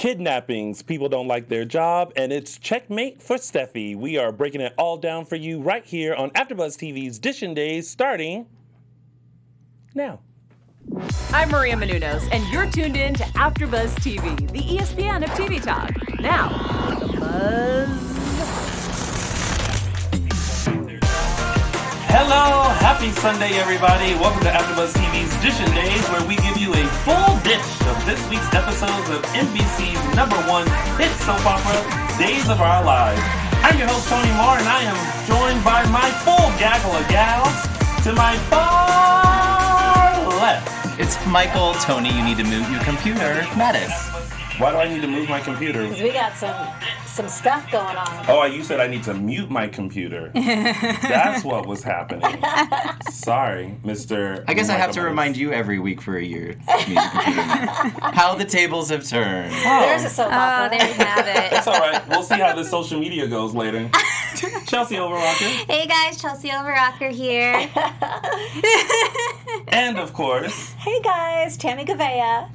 kidnappings, people don't like their job, and it's checkmate for Steffi. We are breaking it all down for you right here on AfterBuzz TV's Dishin Days, starting now. I'm Maria Menounos, and you're tuned in to AfterBuzz TV, the ESPN of TV talk. Now, the buzz. Hello, happy Sunday, everybody. Welcome to AfterBuzz TV's Dishin Days, where we give you a full dish of this week's episodes of NBC's #1 hit soap opera, Days of Our Lives. I'm your host, Tony Moore, and I am joined by my full gaggle of gals to my far left. It's Michael. Tony, you need to move your computer. Mattis. Why do I need to move my computer? Because we got some stuff going on. Oh, you said I need to mute my computer. That's what was happening. Sorry, Mr. I guess I have to remind you every week for a year to mute your computer. How the tables have turned. Oh. There's a soap opera. There you have it. That's all right. We'll see how this social media goes later. Chelsea Overrocker. Hey guys, Chelsea Overrocker here. And of course, Hey guys, Tammy Gavea.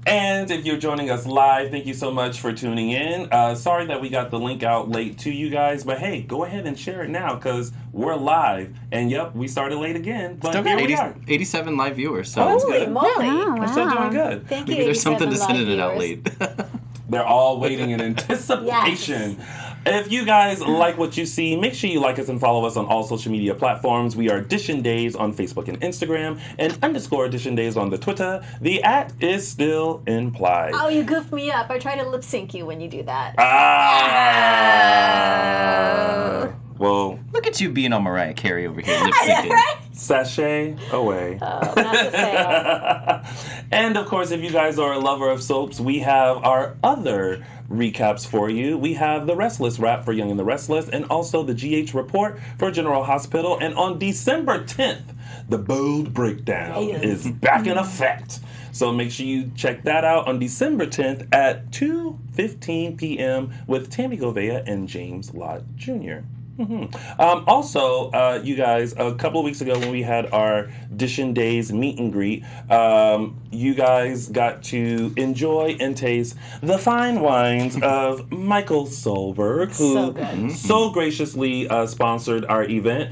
and if you're joining us live, thank you so much for tuning in. Sorry that we got the link out late to you guys, but hey, go ahead and share it now because we're live. And yep, we started late again, but Still here got we are. 87 live viewers, so that's Holy good. moly. Oh, We're still wow. doing good. Thank you, maybe there's something to 87 sending it out live late. They're all waiting in anticipation. If you guys like what you see, make sure you like us and follow us on all social media platforms. We are Dishin Days on Facebook and Instagram, and _ Dishin Days on the Twitter. The @ is still implied. Oh, you goofed me up. I try to lip sync you when you do that. Well, Look at you being on Mariah Carey over here, lip syncing. Right? sashay away. Not to fail. And of course, if you guys are a lover of soaps, we have our other recaps for you. We have the Restless Wrap for Young and the Restless, and also the GH Report for General Hospital. And on December 10th, the Bold Breakdown is back in effect. So make sure you check that out on December 10th at 2:15 p.m. with Tammy Govea and James Lott Jr. Also, you guys, a couple of weeks ago when we had our Dishin Days meet and greet, you guys got to enjoy and taste the fine wines of Michael Solberg, who So good. so graciously sponsored our event.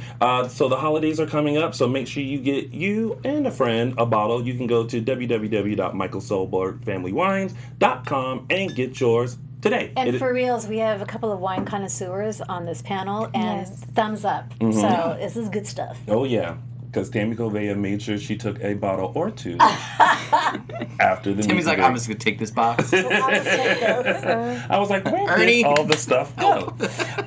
So the holidays are coming up, so make sure you get you and a friend a bottle. You can go to www.michaelsolbergfamilywines.com and get yours today. And for reals, we have a couple of wine connoisseurs on this panel, and Yes. thumbs up. So this is good stuff. Oh, yeah. Because Tammy Govea made sure she took a bottle or two after the Timmy's meet like, and I'm just going to take this box. I'll just take those. I was like, where Ernie. did all the stuff go?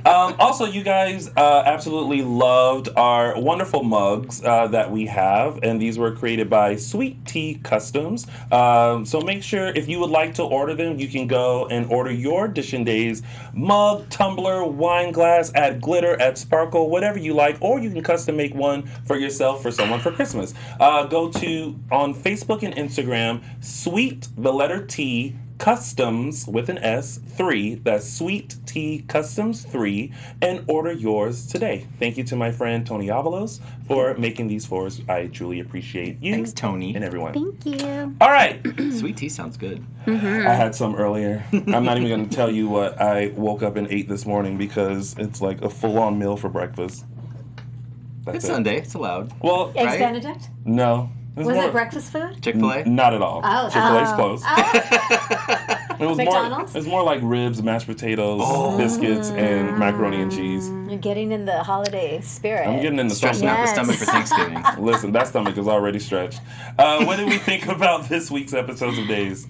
Also, you guys absolutely loved our wonderful mugs that we have, and these were created by Sweet Tea Customs. So make sure if you would like to order them, you can go and order your Dishin Days mug, tumbler, wine glass, add glitter, add sparkle, whatever you like, or you can custom make one for yourself for someone for Christmas. Go to on Facebook and Instagram, Sweet the letter T Customs with an S 3. That's Sweet Tea Customs 3, and order yours today. Thank you to my friend Tony Avalos for making these for us. I truly appreciate you. Thanks, Tony. And everyone. Thank you. All right. Sweet tea sounds good. I had some earlier. I'm not even going to tell you what I woke up and ate this morning because it's like a full-on meal for breakfast. That's It's it. Sunday. It's allowed. Well, Eggs Right? Benedict? no. Was it breakfast food? Chick-fil-A? Not at all. Oh. Chick-fil-A's closed. It was McDonald's? It was more like ribs, mashed potatoes, biscuits, and macaroni and cheese. You're getting in the holiday spirit. I'm getting in the Stretching out the Yes. stomach for Thanksgiving. Listen, that stomach is already stretched. What did we think about this week's episodes of Days?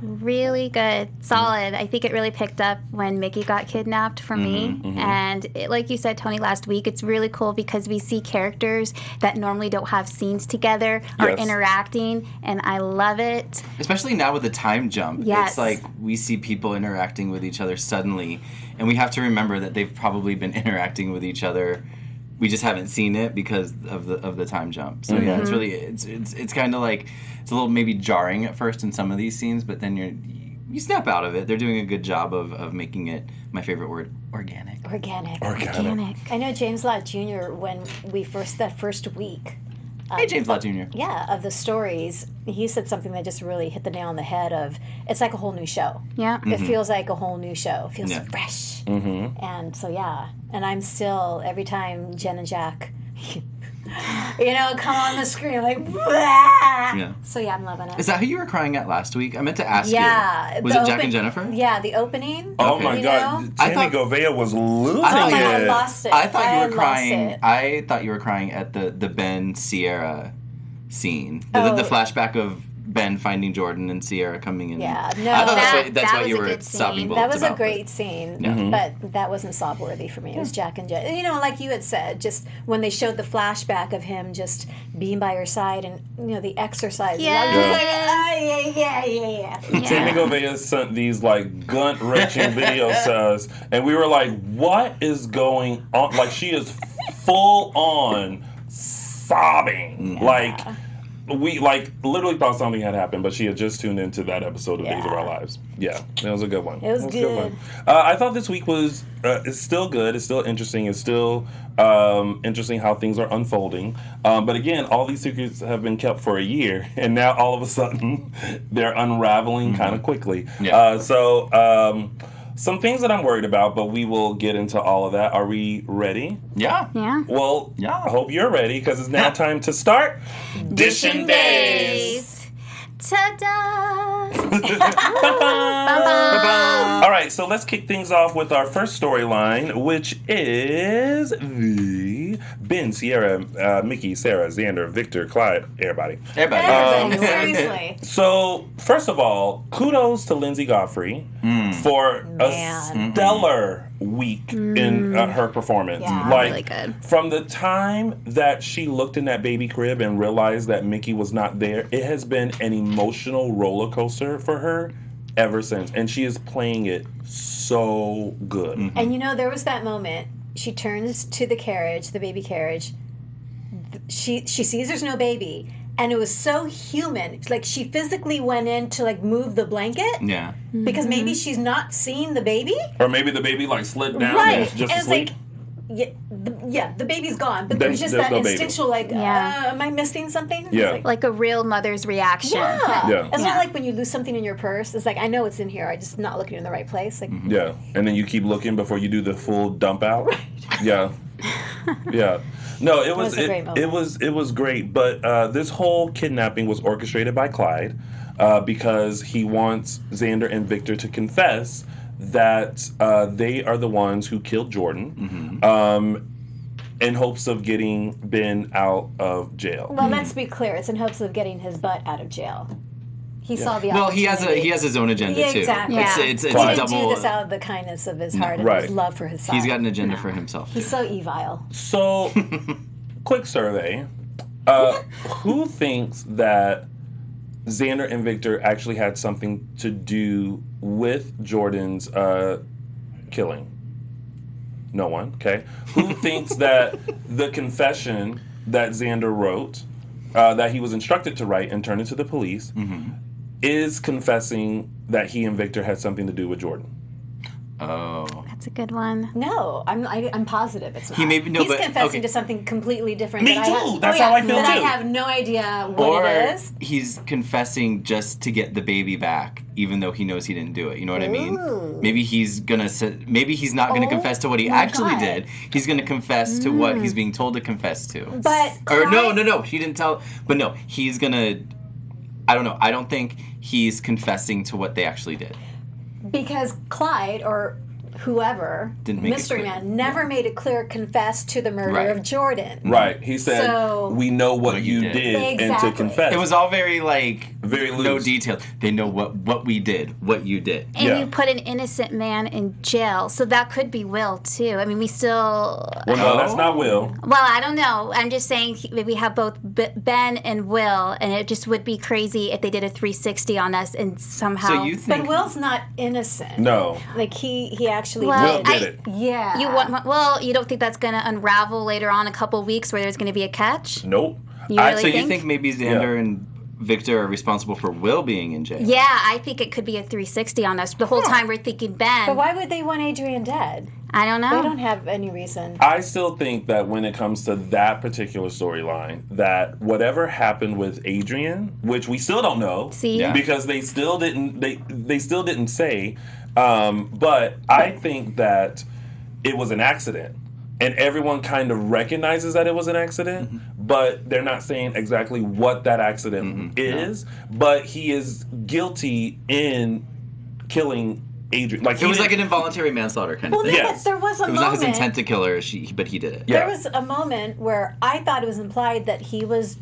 Really good. Solid. I think it really picked up when Mickey got kidnapped for me. And like you said, Tony, last week, it's really cool because we see characters that normally don't have scenes together are Yes. interacting, and I love it. Especially now with the time jump. Yes. It's like we see people interacting with each other suddenly, and we have to remember that they've probably been interacting with each other. We just haven't seen it because of the time jump. So yeah, it's really it's kind of like it's a little maybe jarring at first in some of these scenes, but then you snap out of it. They're doing a good job of making it, my favorite word, organic. Organic. Organic. I know James Lott Jr. when that first week. Hey, James Lott Jr. Yeah, of the stories, he said something that just really hit the nail on the head of, it's like a whole new show. Yeah. It feels like a whole new show. It feels Yeah. fresh. Mm-hmm. And so, yeah. And I'm still, every time Jen and Jack, come on the screen, like, Yeah. So, yeah, I'm loving it. Is that who you were crying at last week? I meant to ask Yeah. you. Was it Jack and Jennifer? Yeah, the opening. Oh Okay. my You God, know? I Tammy thought- Govea was losing I thought Oh my you- God, I it. lost it. I thought you were lost crying. it. I thought you were crying at the Ben Sierra scene. The flashback of Ben finding Jordan and Sierra coming in. Yeah, no. I thought That that's why was you a were good scene. sobbing bullets That was a about, great scene, Mhm. but that wasn't sob-worthy for me. It was Jack and Jen. Like you had said, just when they showed the flashback of him just being by her side and, the exercises. I was just like, yeah. Tammy Govea sent these like gut-wrenching videos to us, and we were like, "What is going on?" Like she is full on sobbing. Like we literally thought something had happened, but she had just tuned into that episode of Days of Our Lives. Yeah, it was a good one. It was a good. one. I thought this week was it's still good. It's still interesting. It's still interesting how things are unfolding. But again, all these secrets have been kept for a year, and now all of a sudden they're unraveling kind of quickly. Yeah. Some things that I'm worried about, but we will get into all of that. Are we ready? Yeah. Yeah. Well, Yeah. I hope you're ready because it's now time to start Dishin' Days. Ta-da! All right, so let's kick things off with our first storyline, which is the Ben, Sierra, Mickey, Sarah, Xander, Victor, Clyde, everybody. Everybody. Seriously. So, first of all, kudos to Lindsay Godfrey for Man. a stellar week in her performance. Yeah. Really good. From the time that she looked in that baby crib and realized that Mickey was not there, it has been an emotional roller coaster for her ever since. And she is playing it so good. And there was that moment. She turns to the carriage, the baby carriage. She sees there's no baby. And it was so human. It's like she physically went in to move the blanket Yeah. because maybe she's not seeing the baby. Or maybe the baby slid down Right. and is just and asleep. it's the baby's gone. But Then there's just there's that no baby. instinctual am I missing something? Yeah. Like a real mother's reaction. Yeah. It's Yeah. not like when you lose something in your purse. It's like, I know it's in here. I'm just not looking in the right place. Like, Yeah, and then you keep looking before you do the full dump out. Yeah, yeah. No, it was was a great moment. it was great. But this whole kidnapping was orchestrated by Clyde because he wants Xander and Victor to confess that they are the ones who killed Jordan, in hopes of getting Ben out of jail. well, let's be clear. It's in hopes of getting his butt out of jail. He saw the Well, opportunity. he has his own agenda Yeah, too. exactly. Yeah. It's He a Clyde. didn't double. do this out of the kindness of his heart and Right. his love for his son. He's got an agenda for himself. He's so evil. So, quick survey: who thinks that Xander and Victor actually had something to do with Jordan's killing? No one. Okay. Who thinks that the confession that Xander wrote, that he was instructed to write and turn into the police, is confessing that he and Victor had something to do with Jordan? Oh. That's a good one. No, I'm positive it's not. He may be- no, He's but- confessing okay. to something completely different. Me that too. I have, That's how I feel that too. I have no idea what Or it is. he's confessing just to get the baby back, even though he knows he didn't do it. You know what I mean? Ooh. Maybe he's maybe he's not gonna Oh confess to what he my actually God. did. He's gonna confess to what he's being told to confess to. But Or Clyde- no, he didn't tell. But no, he's gonna. I don't know. I don't think he's confessing to what they actually did. because Clyde or whoever, Didn't make it Mystery clear. Man, never made it clear confessed to the murder Right. of Jordan. Right. He said, So- "We know what What you you did, did." and to Exactly. confess." It was all very Very no loose. detail. They know what we did, what you did. And Yeah. you put an innocent man in jail, so that could be Will too. I mean, we still. Well, no, that's not Will. Well, I don't know. I'm just saying we have both Ben and Will, and it just would be crazy if they did a 360 on us and somehow. So you But think? Will's not innocent. No. Like he actually Well, Will did. did it. Yeah. You want? Well, you don't think that's going to unravel later on a couple weeks where there's going to be a catch? Nope. You really so you think? think maybe Xander and Victor are responsible for Will being in jail. Yeah, I think it could be a 360 on us. The whole time we're thinking Ben. But why would they want Adrienne dead? I don't know. They don't have any reason. I still think that when it comes to that particular storyline, that whatever happened with Adrienne, which we still don't know, because they still didn't say, but I think that it was an accident. And everyone kind of recognizes that it was an accident, but they're not saying exactly what that accident is. But he is guilty in killing Adrienne. Like it was like an involuntary manslaughter kind of thing. Yes. There was a moment. It was not his intent to kill her, but he did it. There was a moment where I thought it was implied that he was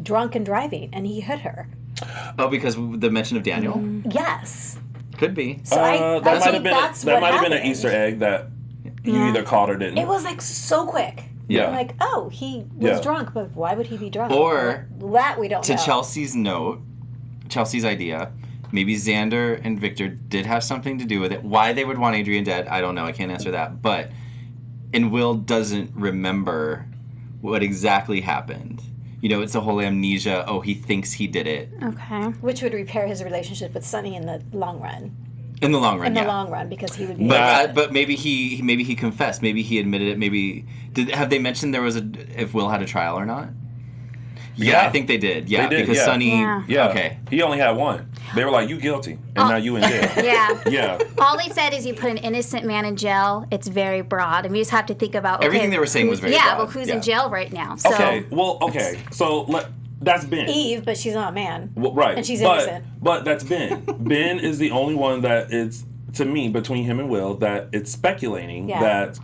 drunk and driving, and he hit her. Oh, because the mention of Daniel? Yes. Could be. So I think that's what might have been an happened. Easter egg that you either caught or didn't. It was like so quick. Yeah. I'm like, oh, he was drunk, but why would he be drunk? Or that we don't know. To Chelsea's note, Chelsea's idea, maybe Xander and Victor did have something to do with it. Why they would want Adrienne dead, I don't know. I can't answer that. And Will doesn't remember what exactly happened. You know, it's a whole amnesia. Oh, he thinks he did it. Okay. Which would repair his relationship with Sonny in the long run. In the long run, In the long run, because he would be. But maybe he confessed. Maybe he admitted it. Maybe have they mentioned if Will had a trial or not? Yeah, I think they did. Yeah, they did, because Sonny. Yeah. Okay. He only had one. They were like, "You guilty," and now you in jail. Yeah. All they said is you put an innocent man in jail. It's very broad, and we just have to think about everything they were saying was very broad. Yeah, well, who's in jail right now? So. Okay. So that's Ben. Eve, but she's not a man. Well, right. And she's innocent. But that's Ben. Ben is the only one that it's, to me, between him and Will, that it's speculating that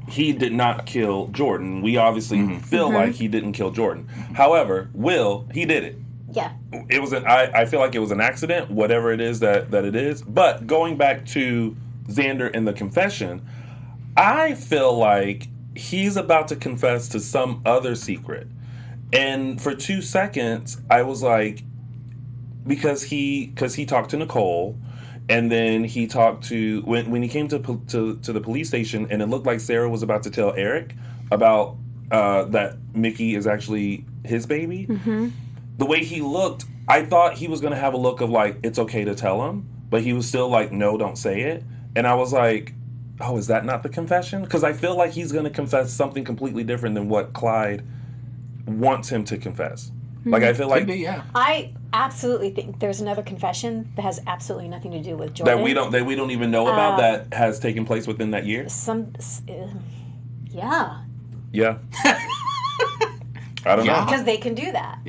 he did not kill Jordan. We obviously feel like he didn't kill Jordan. However, Will, he did it. Yeah. It was I feel like it was an accident, whatever it is that it is. But going back to Xander and the confession, I feel like he's about to confess to some other secret. And for 2 seconds, I was like, because he talked to Nicole, and then he talked to when he came to the police station, and it looked like Sarah was about to tell Eric about that Mickey is actually his baby. The way he looked, I thought he was going to have a look of like, it's okay to tell him, but he was still like, no, don't say it. And I was like, oh, is that not the confession? Because I feel like he's going to confess something completely different than what Clyde wants him to confess. Like, I feel like I absolutely think there's another confession that has absolutely nothing to do with Jordan that we don't even know about that has taken place within that year. Yeah. I don't know, because they can do that.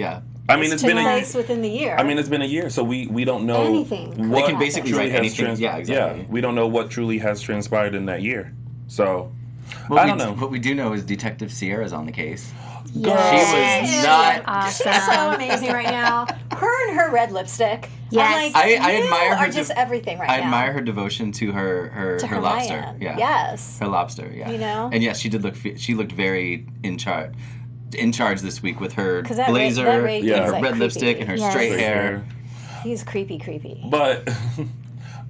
I mean, it's been place within the year. I mean, it's been a year, so we don't know anything. What they can basically write anything. Exactly. We don't know what truly has transpired in that year. So I don't know. What we do know is Detective Sierra's on the case. Yes. She was not awesome. She's so amazing right now. Her and her red lipstick. Yes. I'm like, I admire her. Just everything right now. I admire her devotion to her lobster. Maya. Yeah. Yes. Her lobster. Yeah. You know. And yes, she did look. She looked very in charge this week with her that blazer, that her like red creepy. lipstick, and her straight hair. He's creepy. But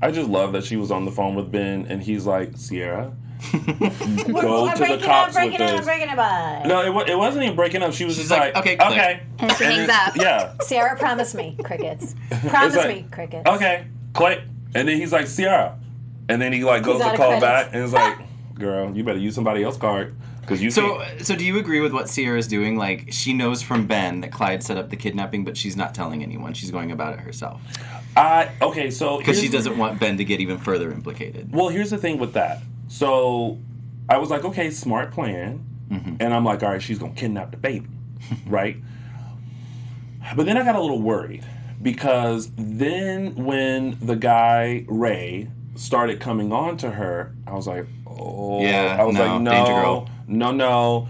I just love that she was on the phone with Ben, and he's like, Sierra, go to the cops with this. I'm breaking up. No, it wasn't even breaking up. She was just like, okay. And she hangs up. Yeah. Sierra, promise me, crickets. Promise me, crickets. Okay, click. And then he's like, Sierra. And then he like goes to call back, and it's like, girl, you better use somebody else's card. So do you agree with what Sierra is doing? Like, she knows from Ben that Clyde set up the kidnapping, but she's not telling anyone. She's going about it herself. Because she doesn't want Ben to get even further implicated. Well, here's the thing with that. So I was like, okay, smart plan. And I'm like, all right, she's going to kidnap the baby, right? But then I got a little worried because then when the guy, Ray, started coming on to her, I was like, oh. Yeah, I was like, danger girl. No,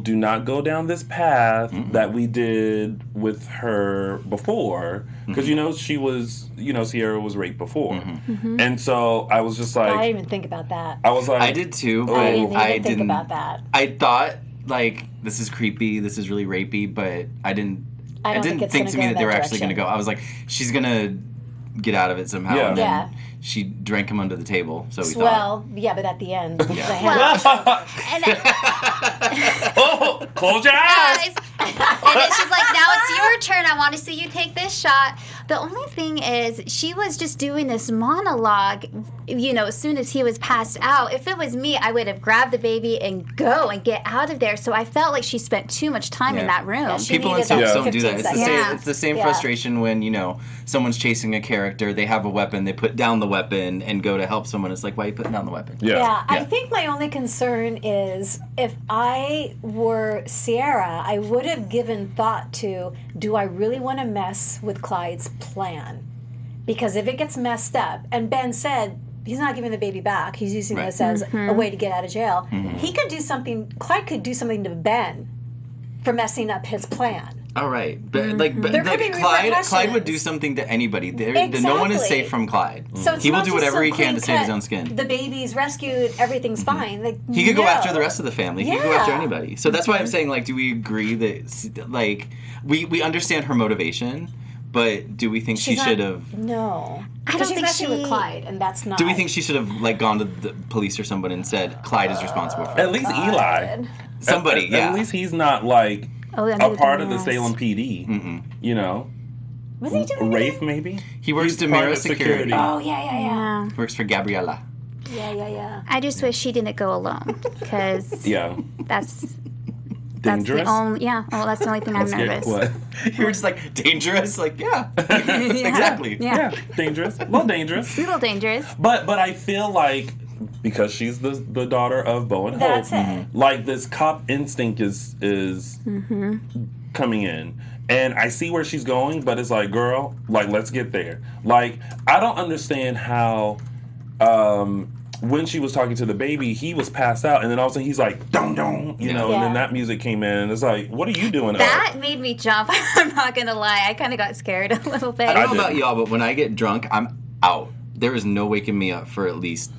do not go down this path that we did with her before. Because, Sierra was raped before. And so I was just like... I didn't even think about that. I was like... I did too, but I didn't even think about that. I thought, like, this is creepy, this is really rapey, but I didn't think to me that they were actually going to go. I was like, she's going to get out of it somehow. Yeah. And then she drank him under the table, so we thought. Well, yeah, but at the end. Oh, close your eyes. And then she's like, now it's your turn. I want to see you take this shot. The only thing is, she was just doing this monologue, as soon as he was passed out. If it was me, I would have grabbed the baby and go and get out of there. So I felt like she spent too much time in that room. Yeah, she People in needed soaps that don't do that. 15 It's the seconds. same. Yeah. It's the same Yeah. frustration when someone's chasing a character. They have a weapon. They put down the weapon and go to help someone. It's like, why are you putting down the weapon? Yeah, I Yeah. think my only concern is if I were Sierra, I would have given thought to, do I really want to mess with Clyde's plan? Because if it gets messed up, and Ben said he's not giving the baby back, he's using Right. this as a way to get out of jail, he could do something, Clyde could do something to Ben for messing up his plan. All right, but There could be Clyde would repercussions. do something to anybody. No one is Exactly. safe from Clyde. So it's He will not do just whatever some he can to clean save his cut, own skin. The baby's rescued, everything's fine. Like, He could go no. after the rest of the family. He could go Yeah. after anybody. So that's why I'm saying, do we agree that, we understand her motivation, but do we think she She's not- should have? No. I Because don't she's think messing with she- Clyde, and that's not. Do we think she should have gone to the police or someone and said Clyde is responsible for it? At least Eli. Somebody, At yeah. least he's not like Oh, that a made part it of the worse. Salem PD. Was he doing Rafe anything? maybe. He works He's part Demira of Security. Oh, yeah. Yeah. Works for Gabriella. Yeah. I just wish she didn't go alone, because Yeah. that's Dangerous. the only that's the only thing I'm Let's get nervous. what? You were just like, dangerous? Like, yeah. Exactly. Yeah. Yeah, dangerous. A little dangerous. A little dangerous. But I feel like because she's the daughter of Bo and Hope, That's it. like this cop instinct is coming in. And I see where she's going, but it's like, girl, let's get there. Like, I don't understand how when she was talking to the baby, he was passed out, and then all of a sudden he's like, dong dong, and Yeah. then that music came in, and it's like, what are you doing? That made me jump. I'm not gonna lie. I kind of got scared a little bit. I don't know didn't. about y'all, but when I get drunk, I'm out. There is no waking me up for at least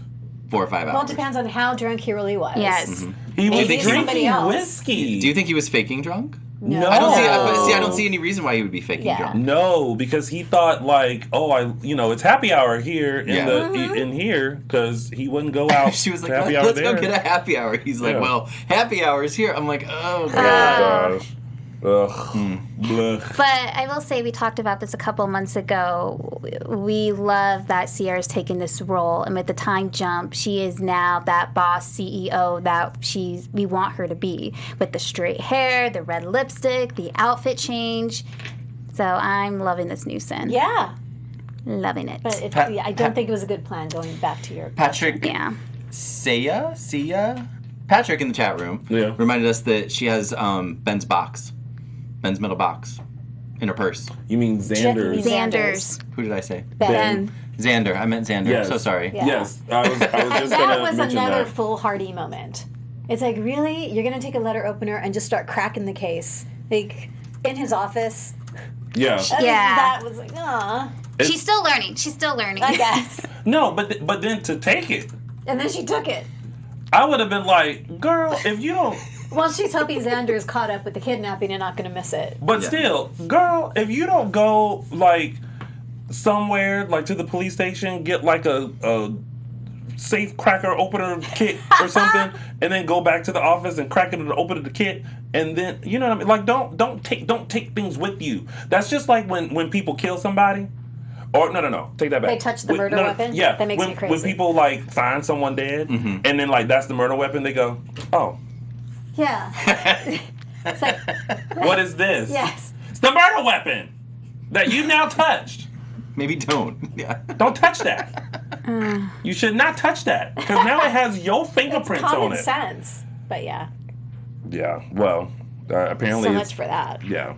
4 or 5 hours. Well, it depends on how drunk he really was. Yes. He was Maybe somebody drinking else. whiskey. Do you think he was faking drunk? No. I don't see. Oh. I don't see any reason why he would be faking Yeah. drunk. No, because he thought it's happy hour here in Yeah. in here because he wouldn't go out. She was like, to happy hour let's there. go get a happy hour. He's like, Yeah. well, happy hour is here. I'm like, oh, Oh God. gosh. Ugh. Blech. But I will say, we talked about this a couple months ago. We love that Sierra's taken this role, and with the time jump, she is now that boss CEO that we want her to be, with the straight hair, the red lipstick, the outfit change. So I'm loving this new Sin. Yeah. Loving it. But I don't think it was a good plan going back to your. Patrick Yeah. Sia? Patrick in the chat room Yeah. reminded us that she has Ben's metal box in her purse. You mean Xander's? Xander's. Who did I say? Ben. Xander. I meant Xander. Yes. So sorry. Yeah. Yes, I was just that gonna was mention another that. foolhardy moment. It's like, really? You're going to take a letter opener and just start cracking the case? Like, in his office? Yeah. I think Yeah. that was like, She's still learning. She's still learning. I guess. No, but then to take it, And then she took it. I would have been like, girl, if you don't. Well, she's hoping Xander is caught up with the kidnapping and not going to miss it. But Yeah. still, girl, if you don't go somewhere to the police station, get a safe cracker opener kit or something, and then go back to the office and crack it and open the kit, and then you know what I mean. Like don't take things with you. That's just like when people kill somebody. Or no, take that back. They touch the murder weapon? Yeah, That makes when, me crazy. When people find someone dead, and then that's the murder weapon, they go, oh, Yeah. It's like, what is this? yes. It's the murder weapon that you now touched. Maybe don't. Yeah. Don't touch that. You should not touch that because now it has your It's fingerprints on common it. sense. But yeah. Yeah. Well, apparently So it's much for that. yeah.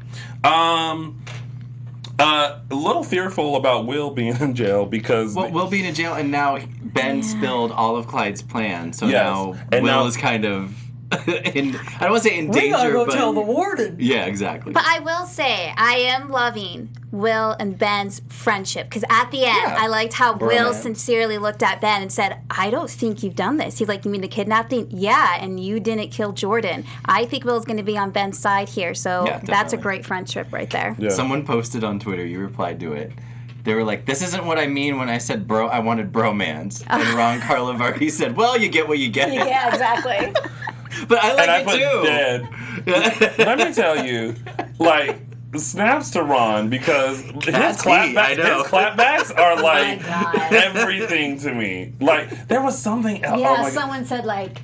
A little fearful about Will being in jail because Well, Will being in jail, and now Ben spilled all of Clyde's plan, so Yes. now And Will now- is kind of I don't want to say in danger, but warden. yeah, exactly. But I will say, I am loving Will and Ben's friendship, because at the end, Yeah. I liked how Will Bromance. sincerely looked at Ben and said, I don't think you've done this. He's like, you mean the kidnapping? Yeah, and you didn't kill Jordan. I think Will's going to be on Ben's side here, so Yeah, that's a definitely. great friendship right there. yeah. Someone posted on Twitter, you replied to it. They were like, this isn't what I mean when I said I wanted bromance. And Ron Carlavarti said, well, you get what you get. Yeah, exactly. But I like and I it put too. dead. let me tell you, like, snaps to Ron because his clapbacks are like everything to me. Like, there was something else. Yeah, someone said, like,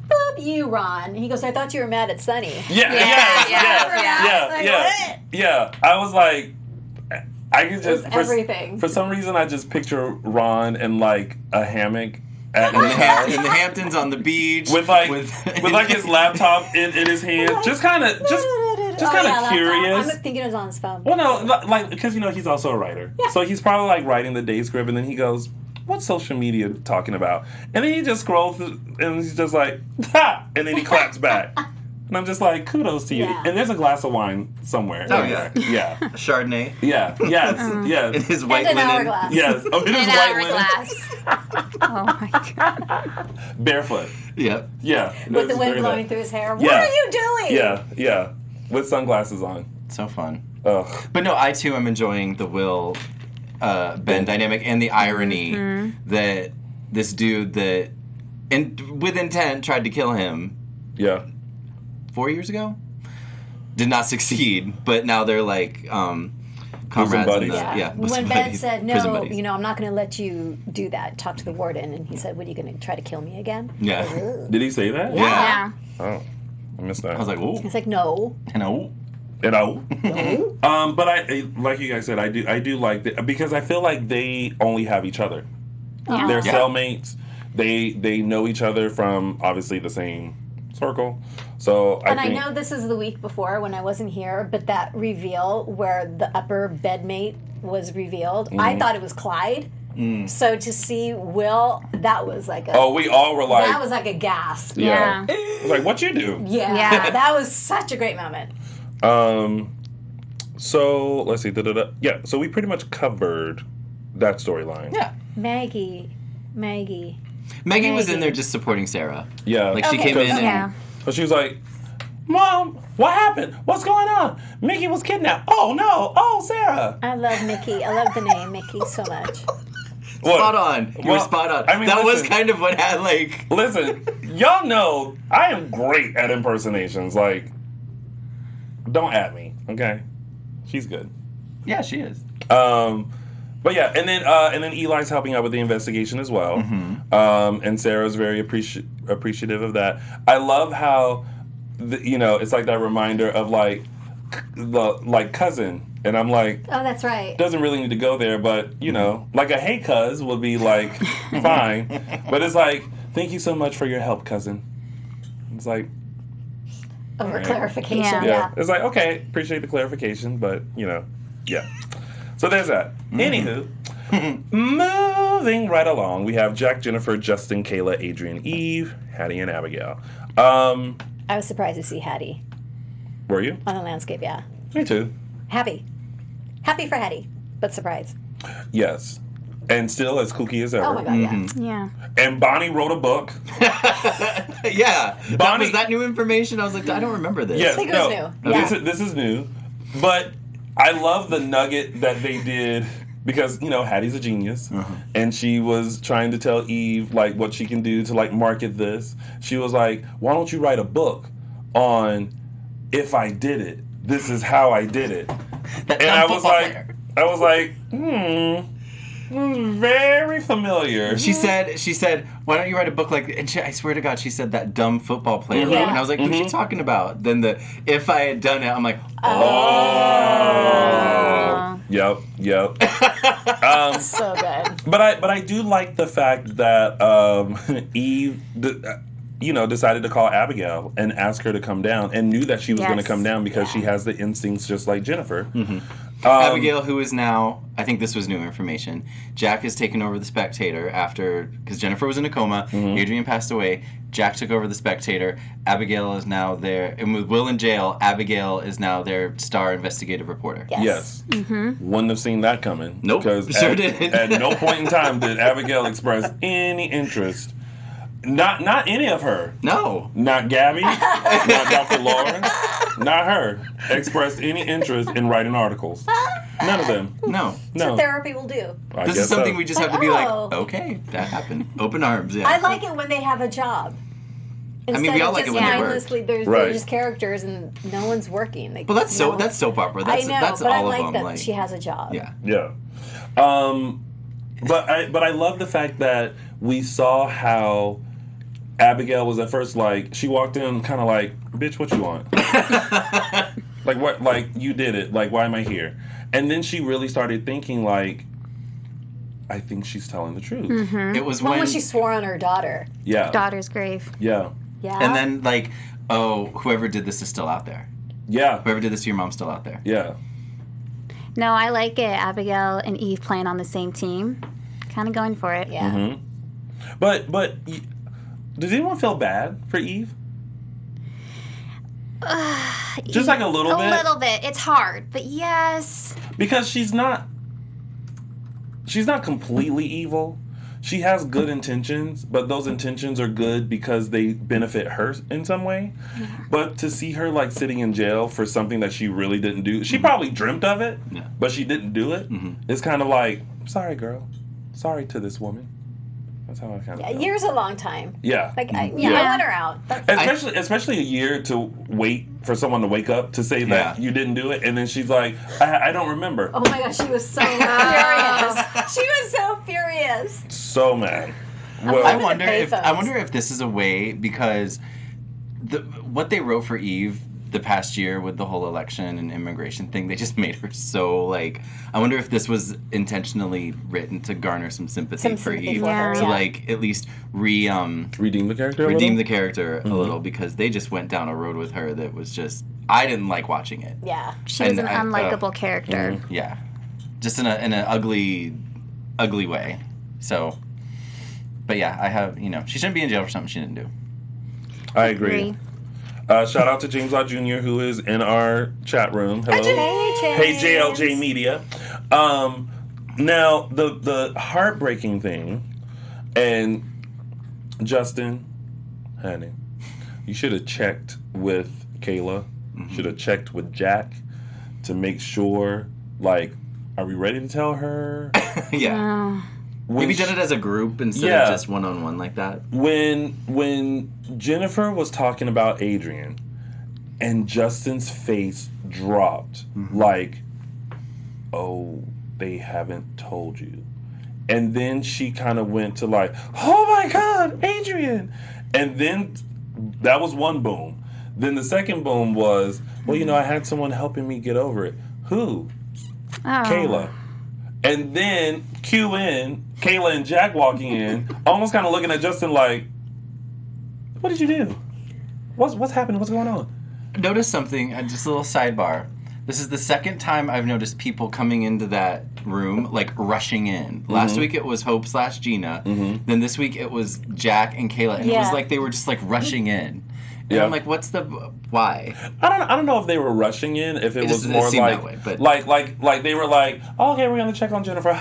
"Boop you, Ron." He goes, "I thought you were mad at Sunny." Yeah. I was like, I could just everything. For some reason, I just picture Ron in like a hammock in the Hamptons on the beach with like his laptop in his hand, just kind of curious. I'm thinking it was on his phone. Well, no, like because he's also a writer, so he's probably like writing the day script, and then he goes, "What's social media talking about?" And then he just scrolls through, and he's just like, "Ha!" And then he claps back. And I'm just like, kudos to you. Yeah. And there's a glass of wine somewhere. Oh, yeah. Yeah. Chardonnay. Yeah. Yes. In his white and an linen. hourglass. Yes. Oh, in his white Hourglass. Oh my God. linen. Barefoot. Yep. Yeah. With the wind Very blowing nice. through his hair. Yeah. What are you doing? Yeah. With sunglasses on. So fun. Ugh. But no, I too am enjoying the Will Ben dynamic and the irony that this dude that with intent tried to kill him Yeah. 4 years ago did not succeed, but now they're like comrades. buddies. When Ben said, prison "No, buddies. I'm not going to let you do that. Talk to the warden," and he said, "What, are you going to try to kill me again?" Yeah. Ugh. Did he say that? Yeah. Oh, I missed that. I was like, ooh, He's like, "No." no. But I, like you guys said, I do like that because I feel like they only have each other. Yeah. They're Yeah. cellmates. They know each other from obviously the same circle. So And I think, I know this is the week before when I wasn't here, but that reveal where the upper bedmate was revealed, I thought it was Clyde. So to see Will, that was like a we all were like, that was like a gasp. Yeah. I was like, what you do? Yeah, that was such a great moment. So let's see. Yeah. So we pretty much covered that storyline. Yeah. Maggie. Maggie was in there just supporting Sarah. Yeah. Like she Okay. came in and Yeah. So she was like, "Mom, what happened? What's going on? Mickey was kidnapped. Oh no. Oh, Sarah." I love Mickey. I love the name Mickey so much. What? spot on. You were Well, spot on. I mean, that was listen. kind of what had like. Listen, y'all know I am great at impersonations. Like, don't at me, okay? She's good. Yeah, she is. But yeah, and then Eli's helping out with the investigation as well. And Sarah's very appreciative of that. I love how, it's like that reminder of like the cousin, and I'm like, Oh, that's right. doesn't really need to go there, but like a hey cuz would be like fine, but it's like, thank you so much for your help, cousin. It's like, Over Right. clarification. Yeah. it's like, okay, appreciate the clarification, but yeah. So there's that. Anywho, moving right along, we have Jack, Jennifer, Justin, Kayla, Adrienne, Eve, Hattie, and Abigail. I was surprised to see Hattie Were you? on the landscape. Yeah, Me too. happy for Hattie, but surprised. Yes. And still as kooky as ever. Oh my God, yeah. Yeah. And Bonnie wrote a book. Yeah. Bonnie- Was that new information? I was like, I don't remember this. Yes, I think it was new. Yeah. This is new. But I love the nugget that they did because, Hattie's a genius. And she was trying to tell Eve, like, what she can do to, like, market this. She was like, why don't you write a book on if I did it? This is how I did it. That And dumb I was football like, player. very familiar. She said, why don't you write a book like, and I swear to God, she said that dumb football player. Yeah. And I was like, who's she talking about? Then if I had done it, I'm like, Yep. So good. But I do like the fact that Eve, decided to call Abigail and ask her to come down, and knew that she was going to Yes. come down because she has the instincts just like Jennifer. Abigail, who is now, I think this was new information, Jack has taken over The Spectator because Jennifer was in a coma, Adrienne passed away, Jack took over The Spectator, Abigail is now there, and with Will in jail, Abigail is now their star investigative reporter. Yes. Wouldn't have seen that coming. Nope, Because sure didn't. at no point in time did Abigail express any interest. Not any of her. No. Not Gabby, not Dr. Lawrence, not her expressed any interest in writing articles. None of them. No. That's what therapy will do. I This guess is something so. we just have to be like, Oh. okay, that happened. Open arms, yeah. I like it when they have a job. Instead we all of like it just when they work. mindlessly, they're Right. just characters and no one's working. Like, Well, that's no. that's soap opera. I know, That's but I all like of them. that Like, she has a job. yeah. Yeah. But I love the fact that we saw how Abigail was at first like, she walked in kind of like, bitch, what you want? Like, what? Like, you did it. Like, why am I here? And then she really started thinking like, I think she's telling the truth. It was When when she swore on her daughter. Yeah. Daughter's grave. Yeah. Yeah. and then like, oh, whoever did this is still out there. Yeah. Whoever did this to your mom's still out there. Yeah. No, I like it. Abigail and Eve playing on the same team. Kind of going for it. Yeah. Mm-hmm. But does anyone feel bad for Eve? Just like a little bit? A little bit. It's hard, but yes. Because she's not completely evil. She has good intentions, but those intentions are good because they benefit her in some way. Yeah. But to see her like sitting in jail for something that she really didn't do, she probably dreamt of it, Yeah. but she didn't do it. It's kind of like, sorry, girl. Sorry to this woman. That's how I kind of A feel. year's a long time. Yeah. Like, I Yeah. want her out. That's, Especially a year to wait for someone to wake up to say that Yeah. you didn't do it, and then she's like, I don't remember. oh my gosh, she was so furious. She was so furious. So mad. I Well, wonder pathos. if this is a way because what they wrote for Eve the past year with the whole election and immigration thing, they just made her so like. I wonder if this was intentionally written to garner some sympathy for sympathy Eve for her, to yeah. like at least redeem the character. redeem the character a little because they just went down a road with her that was just I didn't like watching it. Yeah. She was And an unlikable character. Yeah, just in an ugly way. So, but yeah, I have she shouldn't be in jail for something she didn't do. I agree. Shout out to James Law Jr., who is in our chat room. Hello. Hey, James. Hey, JLJ Media. Now, the heartbreaking thing, and Justin, honey, you should have checked with Kayla, should have checked with Jack to make sure, like, are we ready to tell her? Yeah. Maybe done it as a group instead of just one-on-one like that. When Jennifer was talking about Adrienne and Justin's face dropped, like, oh, they haven't told you. And then she kind of went to like, oh my God, Adrienne. And then that was one boom. Then the second boom was, well, I had someone helping me get over it. Who? Oh. Kayla. And then cue in Kayla and Jack walking in, almost kind of looking at Justin like, what did you do? What's happening? What's going on? Notice something, just a little sidebar. This is the second time I've noticed people coming into that room, like rushing in. Last week it was Hope/Gina. Then this week it was Jack and Kayla. And it was like they were just like rushing in. And I'm like, why? I don't know if they were rushing in, if it was more seemed like, that way, but like they were like, oh, okay, we're gonna check on Jennifer.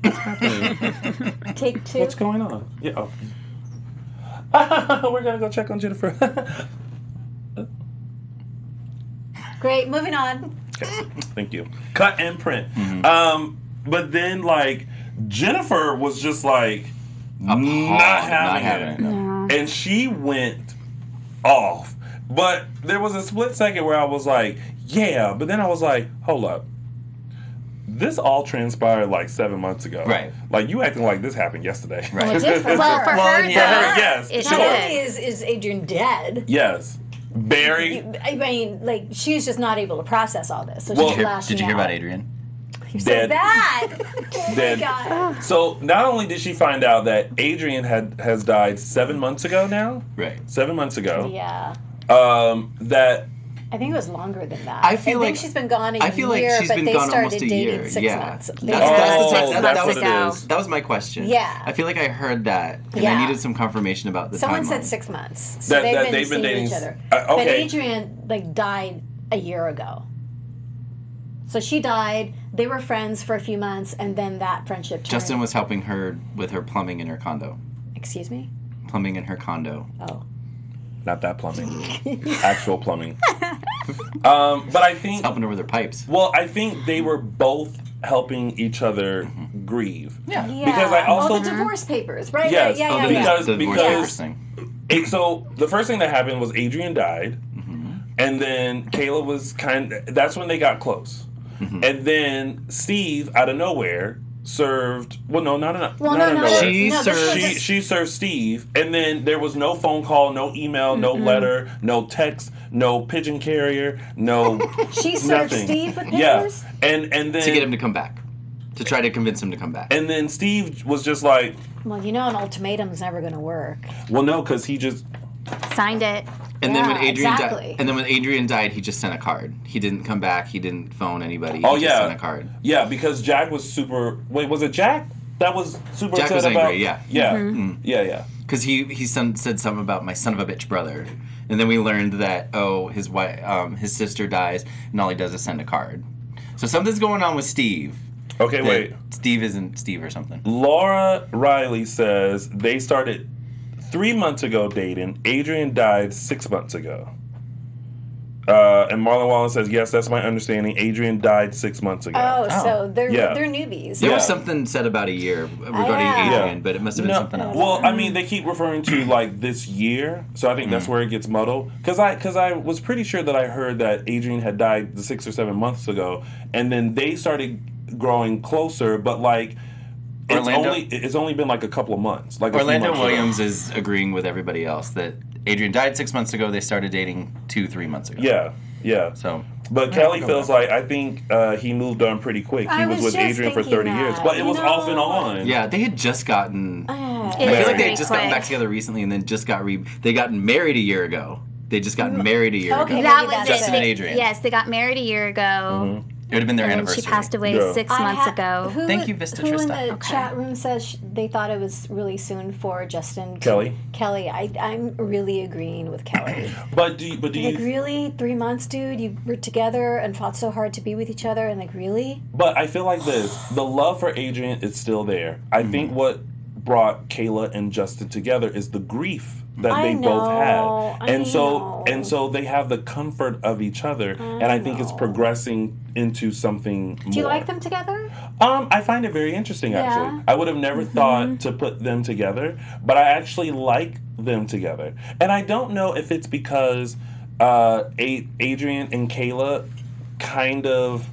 What's happening? Take two. What's going on? Yeah. Oh. We're gonna go check on Jennifer. Great. Moving on. Okay. Thank you. Cut and print. But then like Jennifer was just like not having it. No. And she went off. But there was a split second where I was like, yeah. But then I was like, hold up. This all transpired like 7 months ago. Right. Like you acting like this happened yesterday. Right. Well, it did for Well, her. for Well, her, yeah. though, For her, yes, it sure. Not did. only is Adrienne dead, Yes. Barry. I mean, like, she's just not able to process all this. So Well, she's lashing Did you hear out. about Adrienne? You're so Dead. bad. Oh Dead. my God. So not only did she find out that Adrienne has died 7 months ago now. Right. 7 months ago. Yeah. That I think it was longer than that. I feel think like- she's been gone a I feel like year, she's but been they gone started almost a dating year. 6 Yeah. months. That's They what started- it ago. is. That was my question. Yeah. I feel like I heard that, and Yeah. I needed some confirmation about the Someone timeline. said 6 months. So That- they've that been they've been seeing dating each s- other. okay. But Adrienne died a year ago. So she died. They were friends for a few months, and then that friendship turned. Justin was helping her with her plumbing in her condo. Excuse me? Plumbing in her condo. Oh. not that plumbing, actual plumbing. But I think Helping her with her pipes. Well, I think they were both helping each other grieve. Yeah. Because I also the divorce papers, right? Yes. Yeah, Oh, yeah, the yeah. because- the divorce because- papers thing. So the first thing that happened was Adrienne died, and then Kayla was that's when they got close. And then Steve, out of nowhere, served. Well, no, not enough. Well, not no, nowhere. She served. She served Steve, and then there was no phone call, no email, no letter, no text, no pigeon carrier, no. She served nothing. Steve with Yeah, papers? and then To get him to come back. To try to convince him to come back. and then Steve was just like, Well, you know an ultimatum's never going to work. well, no, because he just. Signed it. And then when Yeah, Adrienne exactly. died, and then when Adrienne died, he just sent a card. He didn't come back. He didn't phone anybody. Oh, he just yeah. sent a card. Yeah, because Jack was super. Wait, was it Jack that was super Jack upset was about? angry, yeah. Yeah, yeah. Because he said something about my son of a bitch brother, and then we learned that his wife, his sister dies, and all he does is send a card. So something's going on with Steve. Okay, that wait. Steve isn't Steve or something. Laura Riley says they started 3 months ago dating. Adrienne died 6 months ago. And Marlon Wallace says, yes, that's my understanding. Adrienne died 6 months ago. Oh, so they're Yeah. newbies. There Yeah. was something said about a year regarding Yeah. Adrienne, but it must have been something else. Well, I mean, they keep referring to like this year, so I think that's where it gets muddled. Because I was pretty sure that I heard that Adrienne had died 6 or 7 months ago, and then they started growing closer, but like it's only been like a couple of months. Like a few Orlando months Williams is agreeing with everybody else that Adrienne died 6 months ago. They started dating 2-3 months ago. Yeah, yeah. So, But Kelly feels like I think he moved on pretty quick. He I was was with just Adrienne for thinking 30 years, that, but it you was off and know. on. yeah, they had just gotten. It I was feel like they very had just gotten quick. back together recently, and then just they got married a year ago. They just got married a year Okay. ago. That Maybe was that's it. Justin and Adrienne. Yes, they got married a year ago. It would have been their And then anniversary. she passed away Yeah. 6 months ago. Thank you, Vista Who in Trista. the Okay. chat room says they thought it was really soon for Justin? Kelly? Kelly, I'm really agreeing with Kelly. But do you Like, really? 3 months, dude? You were together and fought so hard to be with each other, and like, really? But I feel like the love for Adrienne is still there. I think what brought Kayla and Justin together is the grief that I they both know, had, and so they have the comfort of each other, and I think it's progressing into something more. Do you like them together? I find it very interesting, actually. I would have never thought to put them together, but I actually like them together. And I don't know if it's because Adrienne and Kayla kind of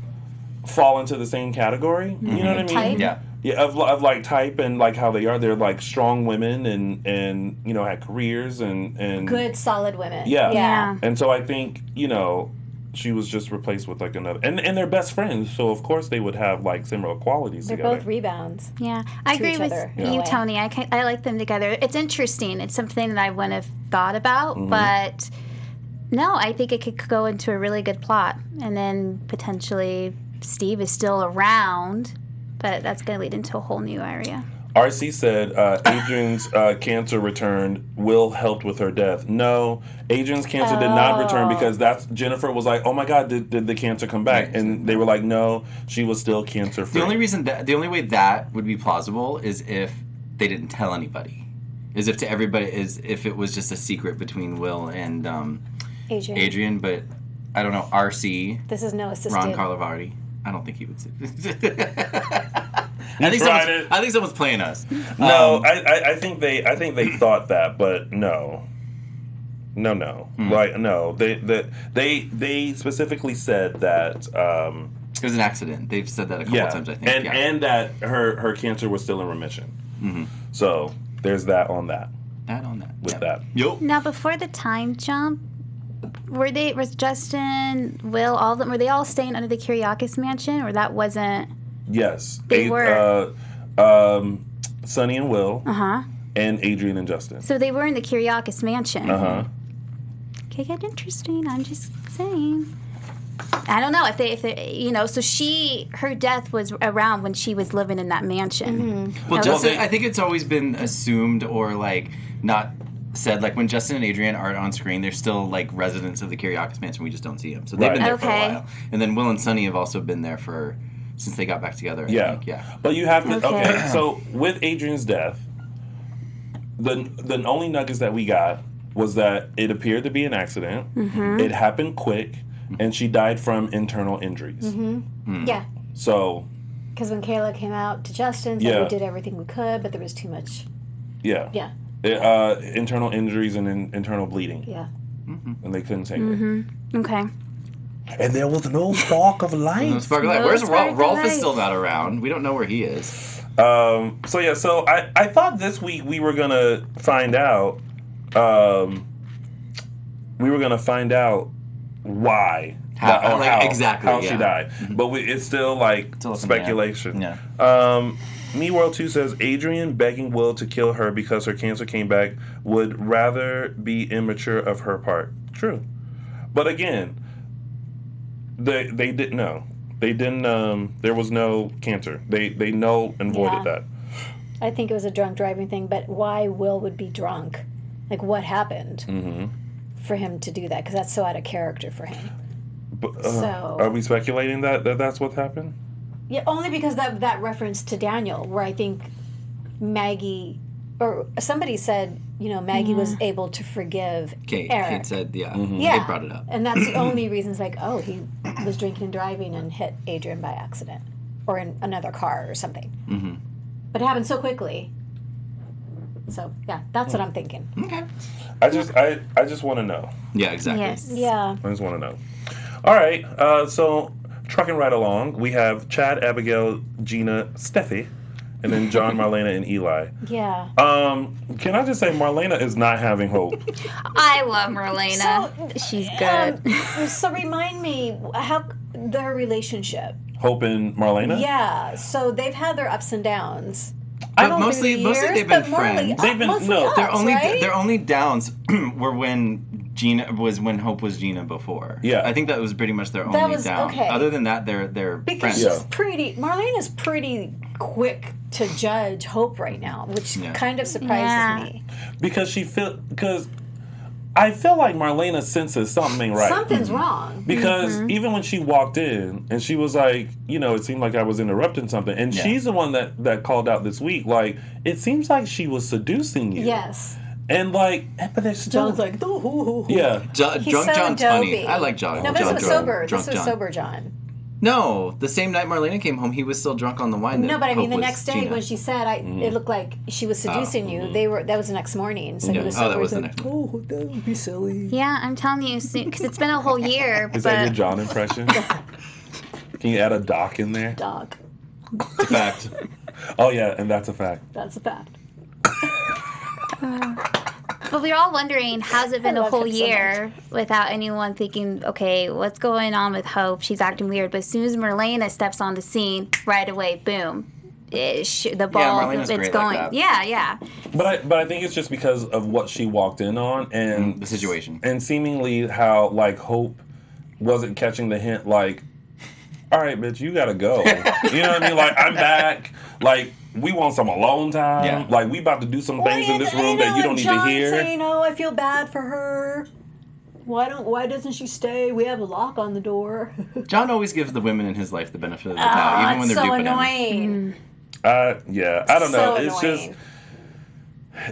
fall into the same category. You know what I mean? Type? Yeah. Yeah, of like type and like how they are. They're like strong women and you know, had careers and Good, solid women. Yeah. Yeah. And so I think, you know, she was just replaced with like another, and they're best friends, so of course they would have like similar qualities They're together. both rebounds. Yeah, I To agree each with other, you, in a way. Tony. I like them together. It's interesting. It's something that I wouldn't have thought about, but no, I think it could go into a really good plot, and then potentially Steve is still around, but that's going to lead into a whole new area. RC said Adrienne's cancer returned. Will helped with her death. No, Adrienne's cancer did not return because Jennifer was like, oh my God, did the cancer come back? And they were like, no, she was still cancer free. The only way that would be plausible is if they didn't tell anybody. Is if to everybody is if it was just a secret between Will and Adrienne. But I don't know. RC This is no assisted. Ron Carlivati. I don't think he would. You tried it. I think someone's playing us. No, I think they thought that, but no. Like no, they specifically said that. It was an accident. They've said that a couple times, I think. And that her cancer was still in remission. So there's that on that. With that. Yup. Now, before the time jump, was Justin, Will, all of them, were they all staying under the Kyriakis mansion, or that wasn't? Yes. They were. Sonny and Will. And Adrienne and Justin. So they were in the Kyriakis mansion. Okay, get interesting. I'm just saying. I don't know if they, you know. So her death was around when she was living in that mansion. Well, Justin, I think it's always been assumed or like not said. Like when Justin and Adrienne aren't on screen, they're still like residents of the Kyriakis mansion. We just don't see them. So they've been there for a while. And then Will and Sonny have also been there since they got back together. I think. Yeah. But you have to. Okay. So with Adrienne's death, the only nuggets that we got was that it appeared to be an accident. It happened quick, and she died from internal injuries. Yeah. So, Because when Kayla came out to Justin, said we did everything we could, but there was too much. Yeah. Yeah. Internal injuries and internal bleeding. Yeah. And they couldn't take it. Okay. And there was no spark of light. No spark of light. Where's Rolf? Rolf is still not around. We don't know where he is. So I thought this week we were gonna find out. Why. How she died. But it's still like speculation. Yeah. Me World 2 says Adrienne begging Will to kill her because her cancer came back would rather be immature of her part. True. But again, they didn't know. They didn't there was no cancer. They null and voided that. I think it was a drunk driving thing, but why Will would be drunk? Like what happened for him to do that? Because that's so out of character for him. But, are we speculating that that's what happened? Yeah, only because that reference to Daniel, where I think Maggie, or somebody said, Maggie was able to forgive Eric. Kate said, yeah. Yeah. They brought it up. And that's the only reason it's like, oh, he was drinking and driving and hit Adrienne by accident. Or in another car or something. Mm-hmm. But it happened so quickly. So, yeah, that's what I'm thinking. Okay. I just want to know. Yeah, exactly. Yes. Yeah. I just want to know. All right, so trucking right along, we have Chad, Abigail, Gina, Steffi, and then John, Marlena, and Eli. Yeah. Can I just say Marlena is not having hope. I love Marlena. She's good. So remind me, how their relationship. Hope and Marlena? Yeah. So they've had their ups and downs. But mostly they've been friends. They've been Their only downs were when Hope was Gina before. Yeah. I think that was pretty much their only down. Okay. Other than that, they're because friends. Marlena's pretty quick to judge Hope right now, which kind of surprises me. Because I feel like Marlena senses something right. Something's wrong. Because even when she walked in and she was like, it seemed like I was interrupting something. And she's the one that called out this week, like, it seems like she was seducing you. Yes. And but there's still... John's like, yeah. Drunk so John's dopey. funny. I like John. No, but this was sober. Drunk This was John. sober John. No, the same night Marlena came home, he was still drunk on the wine. No, but I mean, Hope the was next day Gina. when she said, it looked like she was seducing you. That was the next morning. So he was sober. that was the like, next oh, that would be silly. Yeah, I'm telling you, because it's been a whole year. Is that your John impression? Can you add a doc in there? Dog. It's a fact. Oh, yeah, and that's a fact. That's a fact. But we're all wondering, how's it been I a love whole him so year without anyone thinking, okay, what's going on with Hope? She's acting weird. But as soon as Marlena steps on the scene, right away, boom, the ball, Marlena's it's great going. like that. Yeah. But I think it's just because of what she walked in on and the situation. And seemingly how, like, Hope wasn't catching the hint, like, all right, bitch, you gotta go. You know what I mean? Like, I'm back. Like, we want some alone time. Yeah. Like, we about to do some things in this room that you don't need to hear. Saying, I feel bad for her. Why doesn't she stay? We have a lock on the door. John always gives the women in his life the benefit of the doubt, even when they're so duping annoying. Yeah, I don't know. So It's annoying.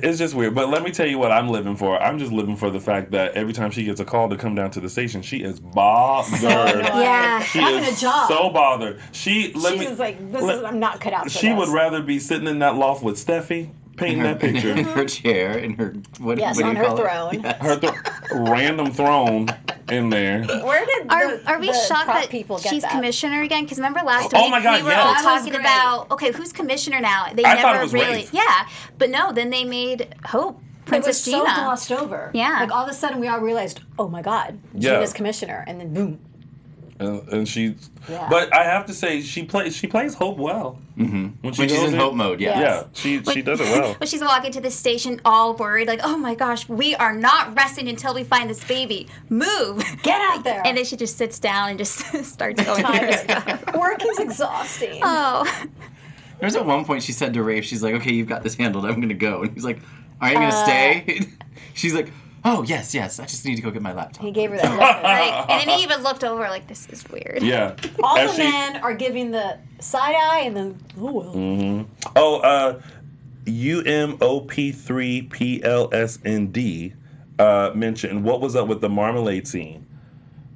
It's just weird. But let me tell you what I'm living for. I'm just living for the fact that every time she gets a call to come down to the station, she is bothered. Yeah. She Having is a job. so bothered. I'm not cut out for She this. would rather be sitting in that loft with Steffi, painting that picture. in her chair, in her what do you on her call it? throne. Yes. Her random throne in there. Where did Are we the shocked prop that people get she's that? commissioner again? Because remember last Oh week my God, we were yes. all That was talking great. about, okay, who's commissioner now? They I thought never it was really, Rafe. yeah. But no, then they made Hope Princess it was Gina. so glossed over. Yeah. Like all of a sudden we all realized, oh my God, Yeah. Gina's commissioner, and then boom. And she, Yeah. but I have to say she plays Hope well. Mm-hmm. When she's goes in Hope mode, yeah. Yeah, she does it well. When she's walking to the station all worried, like, oh my gosh, we are not resting until we find this baby. Move. Get out there. And then she just sits down and just starts going through her stuff. Work is exhausting. Oh. There's at one point she said to Rafe, she's like, okay, you've got this handled, I'm going to go. And he's like, are you going to stay? She's like, oh, yes, I just need to go get my laptop. He gave her that look. Like, and then he even looked over like, this is weird. Yeah. All As the she- men are giving the side eye, and then, oh well. Mm-hmm. UMOP3PLSND mentioned what was up with the marmalade scene.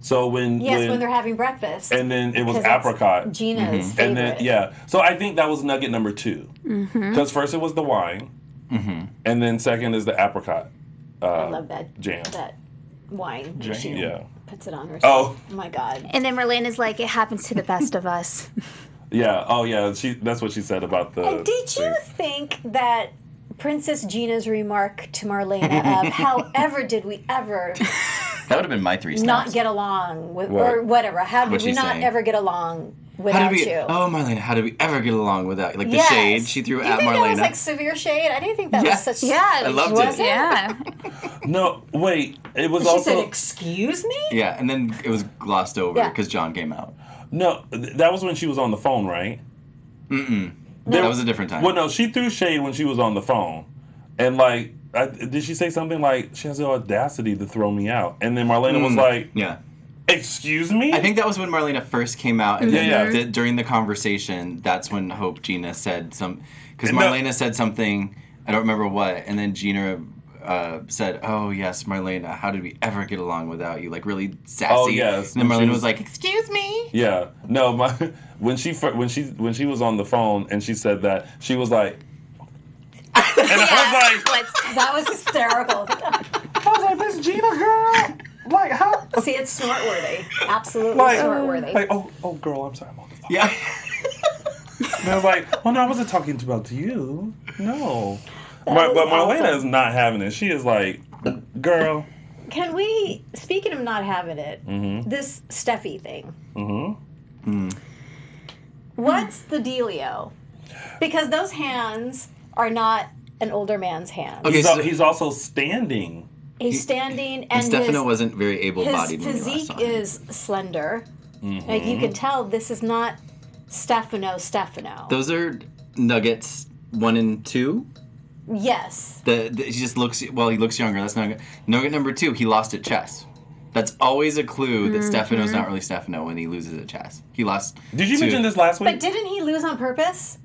So when when they're having breakfast. and then it was Because that's apricot. Gina's favorite. And then so I think that was nugget number 2. Because first it was the wine, and then second is the apricot. I love that jam. That wine. Jam. She Yeah. puts it on herself. Oh. Oh my God. And then Marlena's like, it happens to the best of us. Yeah. Oh yeah. That's what she said about the. And did you think that Princess Gina's remark to Marlena of however did we ever That would have been my 3 snaps. not get along with, What? or whatever? How did What'd we she not say? ever get along How without did we? you? Oh, Marlena, how did we ever get along without like the Yes. shade she threw Do you at think Marlena? that was like severe shade? I didn't think that Yes. was such. Yeah, I loved was it. Yeah. No, wait. It was She also said, "Excuse me." Yeah, and then it was glossed over Yeah. because John came out. no. That was when she was on the phone, right? That was a different time. Well, no, she threw shade when she was on the phone, and like, did she say something like she has the audacity to throw me out? And then Marlena was like, Yeah. "Excuse me." I think that was when Marlena first came out, and Yeah, then yeah. during the conversation, that's when Hope Gina said because No. Marlena said something, I don't remember what, and then Gina said, "Oh yes, Marlena, how did we ever get along without you?" Like really sassy. Oh, yes. And then When she Marlena was- was like, "Excuse me." Yeah. No, when she was on the phone and she said that, she was like, and I was like, That was hysterical. "Miss Gina, girl, like how?" See, it's snort worthy. Absolutely Like, snort worthy. like, oh, girl, I'm sorry, I'm on the phone. Yeah. And I was like, "Oh no, I wasn't talking about you. No." That But is Marlena awesome. is not having it. She is like, "Girl." Can we, speaking of not having it, this Steffi thing, what's the dealio? Because those hands are not an older man's hands. Okay, He's also standing. He's standing, And and Stefano his, wasn't very able-bodied his when we last physique saw him. is slender. Like you can tell this is not Stefano. Those are nuggets 1 and 2. Yes. He just looks, well, he looks younger. That's not good. Nugget number 2, he lost at chess. That's always a clue that Stefano's not really Stefano when he loses at chess. He lost. Did you to- mention this last week? But didn't he lose on purpose?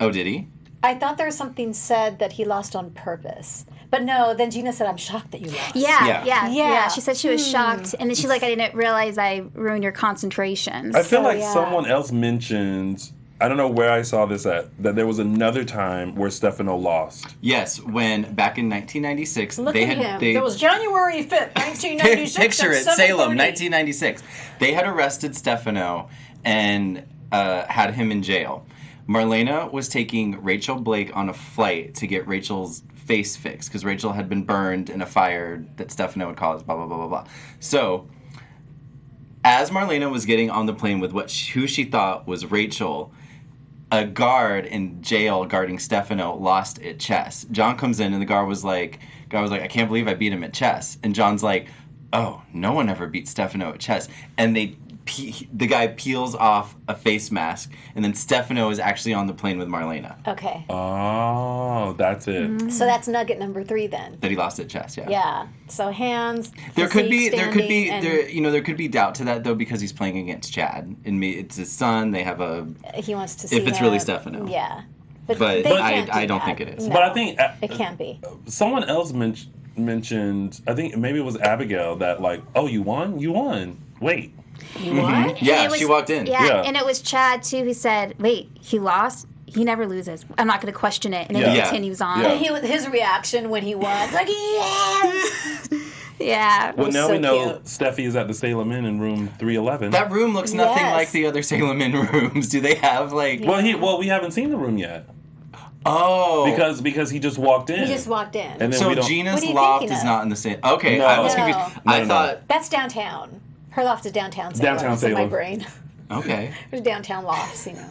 Oh, did he? I thought there was something said that he lost on purpose. But no, then Gina said, "I'm shocked that you lost." Yeah. She said she was shocked, and then she's like, "I didn't realize I ruined your concentration." I feel So, like yeah. someone else mentioned, I don't know where I saw this at, that there was another time where Stefano lost. Yes, when back in 1996, Look they at had him. It was January 5th, 1996. picture at it, Salem, 7:30. 1996. They had arrested Stefano and had him in jail. Marlena was taking Rachel Blake on a flight to get Rachel's face fixed because Rachel had been burned in a fire that Stefano had caused, blah, blah, blah, blah, blah. So, as Marlena was getting on the plane with who she thought was Rachel, a guard in jail guarding Stefano lost at chess. John comes in and the guard was like, "I can't believe I beat him at chess." And John's like, "Oh, no one ever beat Stefano at chess." And the guy peels off a face mask, and then Stefano is actually on the plane with Marlena. Okay. Oh, that's it. So that's nugget number 3 then. That he lost at chess, yeah. Yeah. So hands. There could be standing, and there could be doubt to that though because he's playing against Chad. And it's his son. They have a he wants to see if it's really Stefano. Yeah. But they can't I do don't that. think it is. No, But I think it can't be. someone else mentioned, I think maybe it was Abigail, that like, "Oh, you won? You won. Wait." What? Yeah, And it she was- walked in. Yeah. And it was Chad too who said, "Wait, he lost? He never loses. I'm not going to question it." And then he Yeah. continues on. Yeah. His reaction when he won, like, yes! Yeah. Well, now so we know cute. Steffi is at the Salem Inn in room 311. That room looks nothing Yes. like the other Salem Inn rooms. Do they have like? Well, we haven't seen the room yet Oh, because he just walked in. He just walked in. And then so we don't. Gina's What are you loft thinking is of? not in the same. Okay, No. I was No. confused. No, I no. thought. That's downtown. Her loft is downtown Salem. Downtown It's in my Salem. brain. Okay, There's downtown lofts, you know.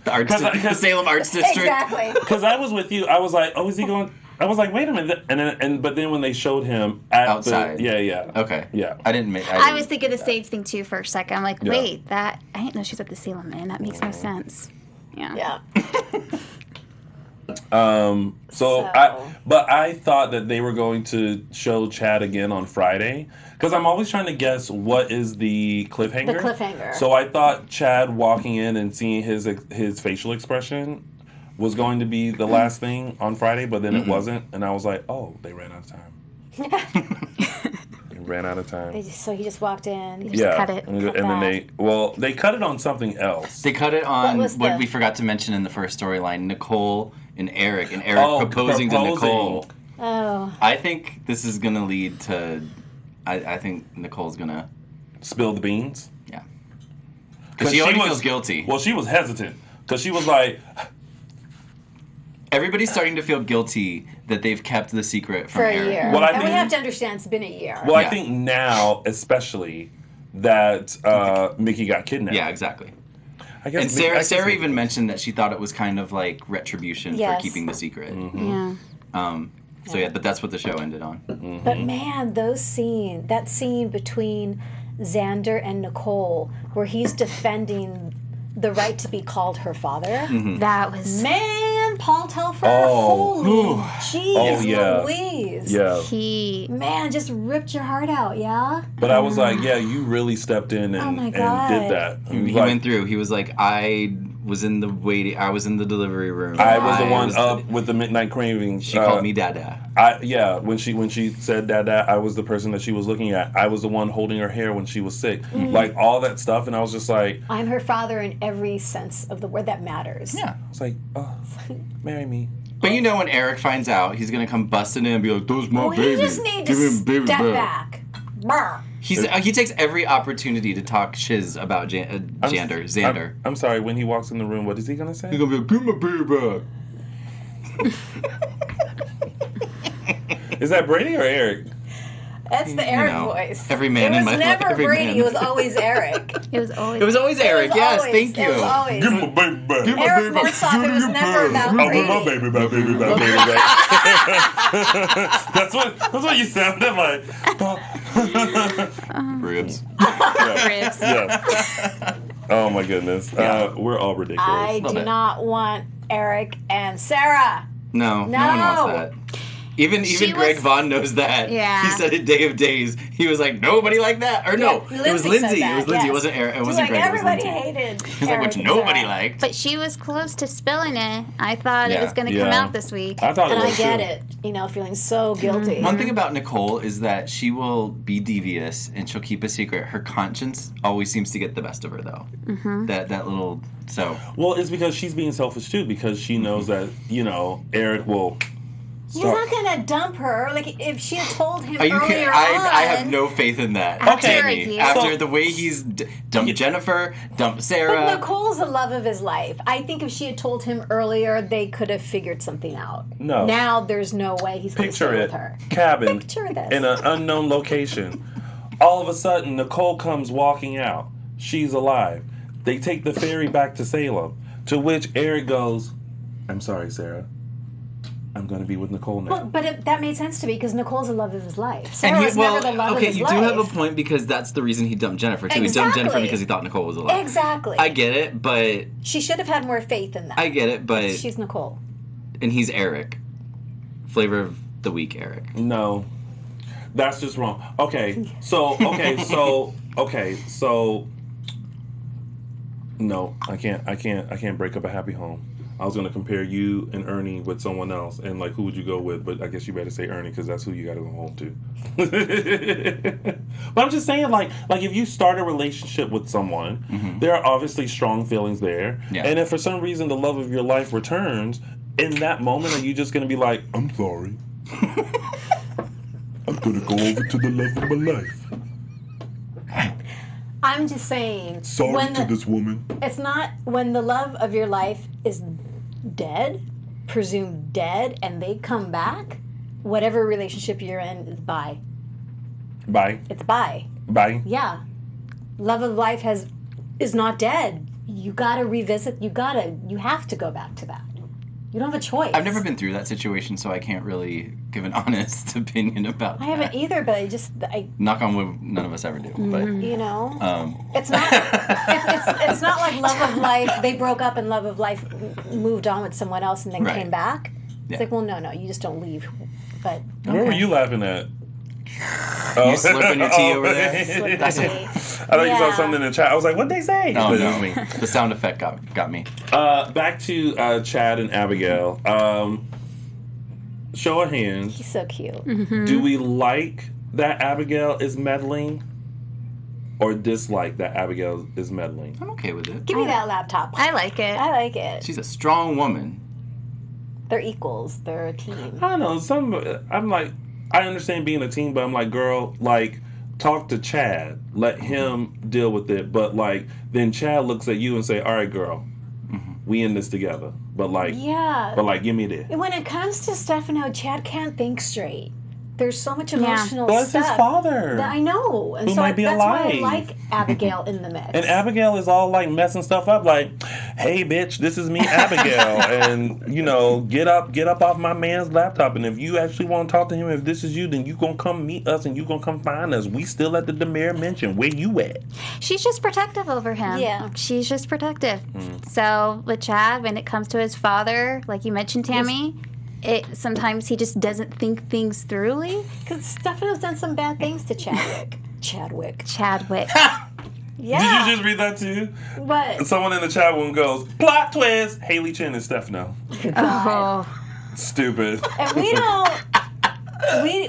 the Salem Arts District. Exactly. Because I was with you, I was like, "Oh, is he going?" I was like, "Wait a minute!" But then when they showed him at Outside. yeah. Okay. Yeah. I didn't make. I was thinking the same thing too for a second. I'm like, Yeah. wait, I didn't know she's at the Salem Inn. That makes no sense. Yeah. Yeah. So I thought that they were going to show Chad again on Friday because I'm always trying to guess what is the cliffhanger. The cliffhanger. So I thought Chad walking in and seeing his facial expression was going to be the last thing on Friday, but then it wasn't, and I was like, "Oh, they ran out of time." They ran out of time. So he just walked in. Just cut it. And then they cut it on something else. They cut it on What was what the- we forgot to mention in the first storyline, Nicole and Eric proposing to Nicole. Oh. I think this is going to lead to, I think Nicole's going to... Spill the beans. Yeah. Because she already feels guilty. Well, she was hesitant. Because she was like... Everybody's starting to feel guilty that they've kept the secret from For a Eric. year. Well, And we have to understand it's been a year. Well, Yeah. I think now, especially, that Mickey got kidnapped. Yeah, exactly. I guess And Sarah even mentioned that she thought it was kind of like retribution for keeping the secret. Yeah. So yeah, but that's what the show ended on. But man, that scene between Xander and Nicole, where he's defending the right to be called her father. That was... Man, Paul Telfer, Oh. holy jeez yeah. Louise. Yeah. He... Man, just ripped your heart out, yeah? But I was like, yeah, you really stepped in and, my and God. did that. He went through. He was like, I was in the delivery room. I was the one up with the midnight cravings. She called me Dada. When she said Dada, I was the person that she was looking at. I was the one holding her hair when she was sick. Like all that stuff, and I was just like, I'm her father in every sense of the word that matters. Yeah. I was like, oh, marry me. But you know when Eric finds out, he's gonna come busting in and be like, "Those my Well, baby. he just needs Give to him baby step back." back. Brr. He takes every opportunity to talk shiz about Xander. I'm sorry. When he walks in the room, what is he gonna say? He's gonna be like, "Give my baby back." Is that Brady or Eric? That's the Eric voice. Every man it in was my never every Brady. man. It was always Eric. It was always... It was always Eric. was Yes, always- thank you. It was always. Give my baby back. Give my Eric baby back. Morsoff, it was never about I'll Brady. give my baby back, baby back, baby back. that's what you sounded like. Ribs. Ribs. Yeah. Oh my goodness. We're all ridiculous. I do not want Eric and Sarah. No one No. wants that. Even She Greg was- Vaughn knows that. Yeah. He said it Day of Days. He was like, nobody like that. Or no, Yeah, it was Lindsay said Lindsay. that, It was Lindsay. yes. It wasn't Eric. It She's wasn't like, Greg. everybody it was Lindsay. hated He's like, Eric which and nobody Sarah. liked. But she was close to spilling it. I thought it Yeah. was going to Yeah. come out this week. I thought And it I was get too. it. Feeling so guilty. One thing about Nicole is that she will be devious and she'll keep a secret. Her conscience always seems to get the best of her, though. That little Well, it's because she's being selfish too, because she knows that, Eric will. You're not gonna dump her. Like if she had told him Are you kidding? earlier on. I have no faith in that. After Jamie. a year. After the way he's dumped Jennifer, dumped But Sarah. Nicole's the love of his life. I think if she had told him earlier, they could have figured something out. No. Now there's no way he's going to Picture stay it. with her. Cabin Picture this. in an unknown location. All of a sudden, Nicole comes walking out. She's alive. They take the ferry back to Salem, to which Eric goes, I'm sorry, Sarah. I'm going to be with Nicole now. But that made sense to me because Nicole's the love of his life. And Sarah was never the love of his you life. do have a point because that's the reason he dumped Jennifer too. He dumped Jennifer Exactly. because he thought Nicole was alive. Exactly. I get it, but She should have had more faith in that. I get it, but She's Nicole. and he's Eric, flavor of the week, Eric. No. That's just wrong. Okay, so no, I can't break up a happy home. I was gonna compare you and Ernie with someone else, and like, who would you go with? But I guess you better say Ernie because that's who you got to go home to. But I'm just saying, like if you start a relationship with someone, there are obviously strong feelings there, Yeah. and if for some reason the love of your life returns, in that moment, are you just gonna be like, I'm sorry, I'm gonna go over to the love of my life. I'm just saying. Sorry to this woman. It's not when the love of your life is dead, presumed dead, and they come back, whatever relationship you're in is bye. Bye. It's bye. Bye. Yeah. Love of life is not dead. You gotta revisit, you have to go back to that. You don't have a choice. I've never been through that situation, so I can't really give an honest opinion about that. I haven't either, but Knock on wood, none of us ever do. But it's not it's not like love of life. They broke up and love of life moved on with someone else and then Right. came back. It's Yeah. like, well, no, you just don't leave. But Where were you laughing at? You slurping your tea over there? Slip That's the it. tea. I thought you saw Yeah. something in the chat. I was like, what'd they say? Oh But it was me. no, the sound effect got me. Back to Chad and Abigail. Show of hands. He's so cute. Do we like that Abigail is meddling or dislike that Abigail is meddling? I'm okay with it. Give me that laptop. I like it. I like it. She's a strong woman. They're equals. They're a team. I don't know. I'm like, I understand being a team, but I'm like, girl, like, talk to Chad. Let him deal with it. But, like, then Chad looks at you and say, all right, girl, we in this together. But, like, give me this. When it comes to Stefano, Chad can't think straight. There's so much emotional Well, it's stuff. his father. I know. And who so might be that's alive. why I like Abigail in the mix. And Abigail is all like messing stuff up, like, "Hey, bitch, this is me, Abigail, and you know, get up off my man's laptop. And if you actually want to talk to him, if this is you, then you gonna come meet us and you gonna come find us. We still at the Demare Mansion. Where you at?" She's just protective over him. Yeah. She's just protective. So with Chad, when it comes to his father, like you mentioned, Tammy, sometimes he just doesn't think things through. Because Stefano's done some bad things to Chadwick. Chadwick. Yeah. Did you just read that too? What? Someone in the chat room goes, "Plot twist: Haley Chin and Stefano." Oh. Stupid. And we don't. Wait.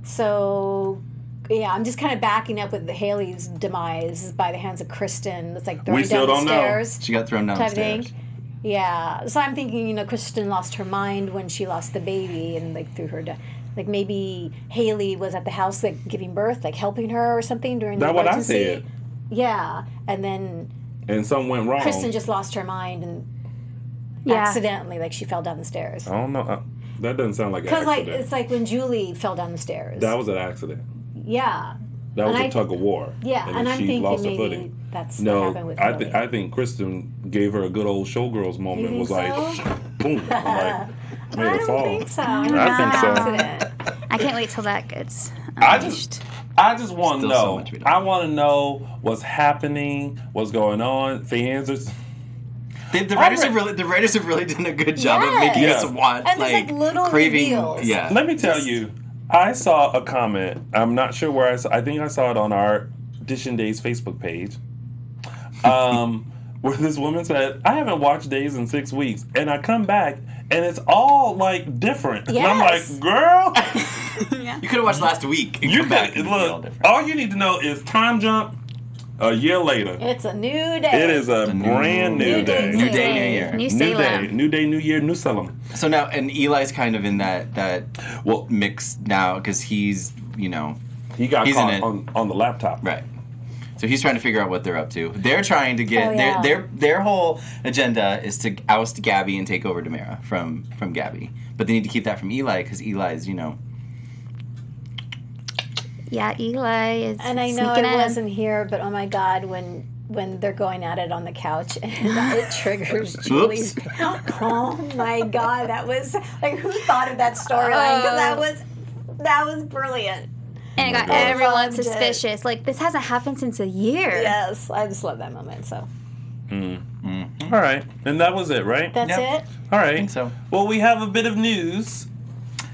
So, yeah, I'm just kind of backing up with Haley's demise by the hands of Kristen. It's like throwing down the stairs. She got thrown down the stairs. Thing. Yeah. So I'm thinking, Kristen lost her mind when she lost the baby and like threw her down. Like maybe Haley was at the house like giving birth, like helping her or something during the emergency. That's what I said. Yeah, and then something went wrong. Kristen just lost her mind and accidentally, like she fell down the stairs. I don't know. That doesn't sound like an Because accident. like it's like when Julie fell down the stairs. That was an accident. Yeah. That was a tug of war. Yeah, and I'm she thinking lost her maybe footing. that's what happened with Haley. I think Kristen gave her a good old showgirls moment. You Was think like, so? boom, like made I her don't fall. think so. I think so. Accident. I can't wait till that gets I unleashed. just want to Still so know. much we don't I want to know what's happening, what's going on. Fans are. The writers have really done a good job of making Yes. us watch, And there's, like, little craving. reveals. Yeah. Let me tell you, I saw a comment. I'm not sure where I think I saw it on our Dishin Days Facebook page. Where this woman said, "I haven't watched Days in 6 weeks," and I come back and it's all like different. Yes. And I'm like, girl, You could have watched last week and you come back could and be all look. different. All you need to know is time jump. A year later, It's a new day. it is a brand new day. New day, new year. New New Salem. day, new day, new year, new Salem. So now, and Eli's kind of in that mix now because he's, He got He's caught in it. on the laptop. right. So he's trying to figure out what they're up to. They're trying to get Oh, yeah. their whole agenda is to oust Gabby and take over Demara from Gabby. But they need to keep that from Eli because Eli's, Yeah, Eli is And I know sneaking I in. wasn't here, but oh my God, when they're going at it on the couch and it triggers Julie's. Oh my God, that was like, who thought of that storyline? Because that was brilliant. And it got I everyone loved it. suspicious. Like, this hasn't happened since a year. Yes, I just love that moment. So All right, and that was it, right? that's Yep. it. All right. I think so. Well, we have a bit of news.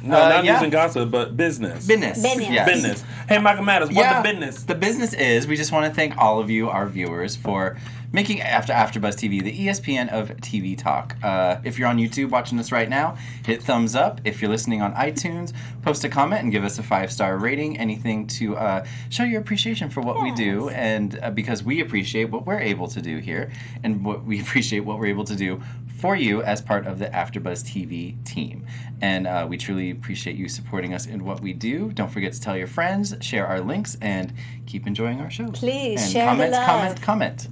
No, not yeah. news and gossip, but business. Business. Business. Yes. Business. Hey, Michael Matters, what Yeah. the business? The business is, we just want to thank all of you, our viewers, for making AfterBuzz TV the ESPN of TV talk. If you're on YouTube watching this right now, hit thumbs up. If you're listening on iTunes, post a comment and give us a 5-star rating. Anything to show your appreciation for what we do, and because we appreciate what we're able to do here, and what we appreciate what we're able to do for you as part of the AfterBuzz TV team. And we truly appreciate you supporting us in what we do. Don't forget to tell your friends, share our links, and keep enjoying our shows. Please and share the love. comment.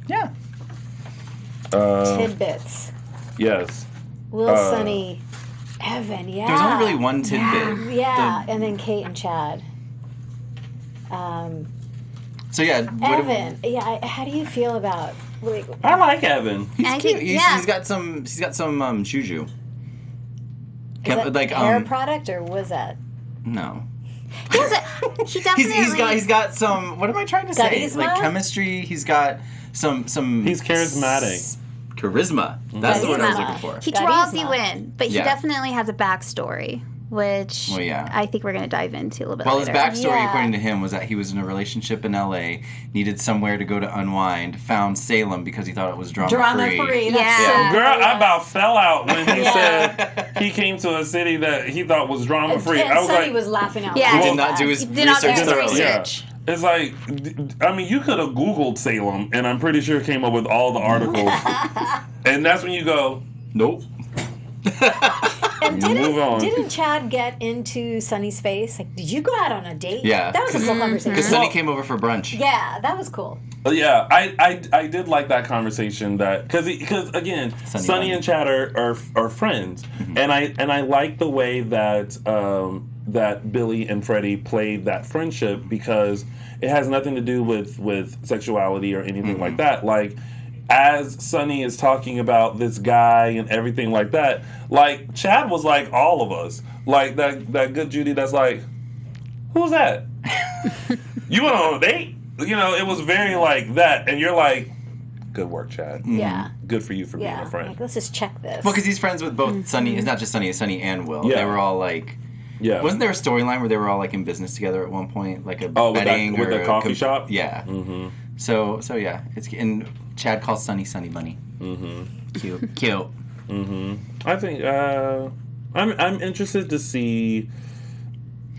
Yeah. Tidbits. Yes. Will, Sonny, Evan. Yeah. There's only really one tidbit. Yeah, and then Kate and Chad. So yeah. Evan. Yeah. How do you feel about? Like, I like Evan. He's I cute. think- He's yeah. got some juju. is that Like hair product or was that? no. He definitely. He's got some. What am I trying to say? Charisma? Like chemistry. He's got some. He's charismatic. Charisma. That's the word I was looking for. He draws Charisma. you in, but he Yeah. definitely has a backstory. which Well, yeah. I think we're going to dive into a little bit Well, later. his backstory, Yeah. according to him, was that he was in a relationship in LA, needed somewhere to go to unwind, found Salem because he thought it was drama-free. Drama-free. That's Yeah. so Girl, I brilliant. about fell out when he Yeah. said he came to a city that he thought was drama free. And I was Sonny like, was laughing out Yeah. loud. He did not do his He did not do research his thoroughly. research. it's like, I mean, you could have Googled Salem, and I'm pretty sure it came up with all the articles. And that's when you go, Nope. And Move on. didn't Chad get into Sonny's face? Like, did you go out on a date? Yeah. That was a cool conversation. Because Sonny came over for brunch. Yeah, that was cool. yeah, I did like that conversation because again, Sonny and Chad are friends, and I like the way that that Billy and Freddie played that friendship because it has nothing to do with sexuality or anything like that. Like, as Sonny is talking about this guy and everything like that, like Chad was like all of us, like that good Judy that's like, who's that? You went on a date? You know, it was very like that, and you're like, good work, Chad. Yeah. Good for you for being a Yeah. friend. Like, let's just check this. Well, because he's friends with both Sonny. It's not just Sonny. It's Sonny and Will. Yeah. They were all like. Yeah. Wasn't there a storyline where they were all like in business together at one point, like a Oh, with betting with or the a coffee shop? Yeah. Mm-hmm. So yeah, it's and Chad calls Sonny Bunny. Mm-hmm. Cute. Mm-hmm. I think I'm interested to see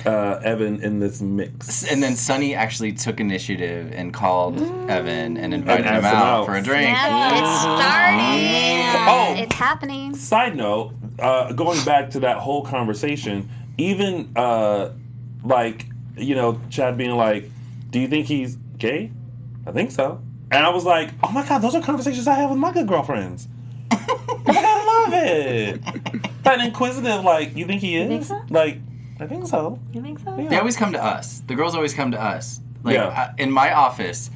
Evan in this mix. And then Sonny actually took initiative and called Evan and invited And him asked him out out. for a drink. Yeah, it's starting. Oh. It's happening. Side note, going back to that whole conversation, even like, you know, Chad being like, do you think he's gay? I think so. And I was like, oh my God, those are conversations I have with my good girlfriends. Oh my God, I love it. That inquisitive, like, you think he is? think so? Like, I think so. You think so? Yeah. They always come to us. The girls always come to us. Like Yeah. in my office,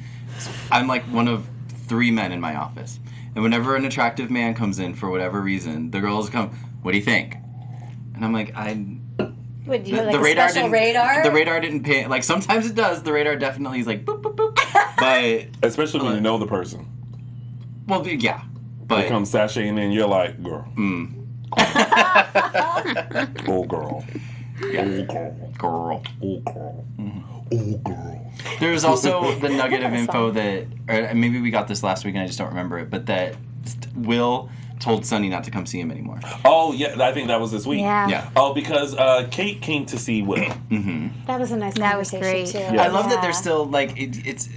I'm like one of 3 men in my office. And whenever an attractive man comes in for whatever reason, the girls come, what do you think? And I'm like, What, do you have the like a radar special didn't. radar? The radar didn't pay. Like sometimes it does. The radar definitely is like boop boop boop. But Especially when you know the person. well, yeah. They But come sashaying in, you're like, girl. Oh, girl. yeah, Oh, girl. girl. Oh, girl. Oh, girl. There's also the nugget of info that, or maybe we got this last week and I just don't remember it, but that Will told Sonny not to come see him anymore. Oh, yeah, I think that was this week. Yeah. Yeah. Oh, because Kate came to see Will. That was a nice That was conversation, great. too. Yeah. I love that they're still like it's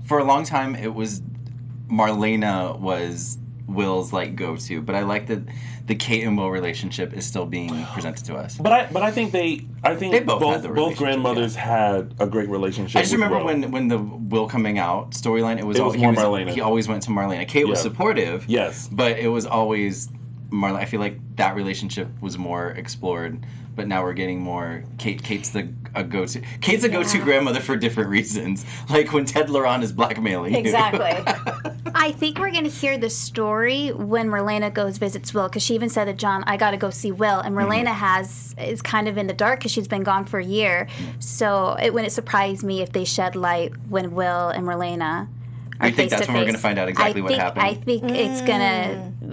for a long time it was Marlena was Will's like go-to, but I like that the Kate and Will relationship is still being presented to us. But I think they both had the both relationship, grandmothers had a great relationship. I just with remember Will. when the Will coming out storyline, it was more Marlena. he always went to Marlena. Kate was Yeah. supportive, Yes. but it was always Marlena. I feel like that relationship was more explored, but now we're getting more. Kate's a go-to. Kate's a go-to grandmother for different reasons. Like when Ted Laron is blackmailing you. Exactly. I think we're going to hear the story when Marlena goes visits Will, because she even said to John, I got to go see Will. And Marlena is kind of in the dark because she's been gone for a year. So it wouldn't surprise me if they shed light when Will and Marlena are You think that's when we're going to find out exactly what happened? I think it's going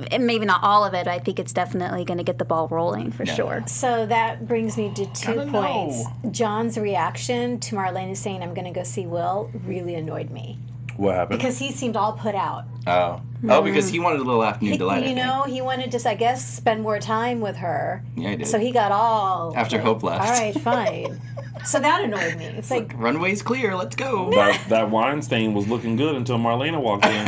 to, maybe not all of it, but I think it's definitely going to get the ball rolling for sure. So that brings me to 2 Gotta points. know. John's reaction to Marlena saying, I'm going to go see Will, really annoyed me. What happened? Because he seemed all put out. Oh, because he wanted a little afternoon delight. I You think. know, he wanted to, I guess, spend more time with her. Yeah, he did. So he got all... After Hope left. All right, fine. So that annoyed me. It's like, Runway's clear. Let's go. that wine stain was looking good until Marlena walked in.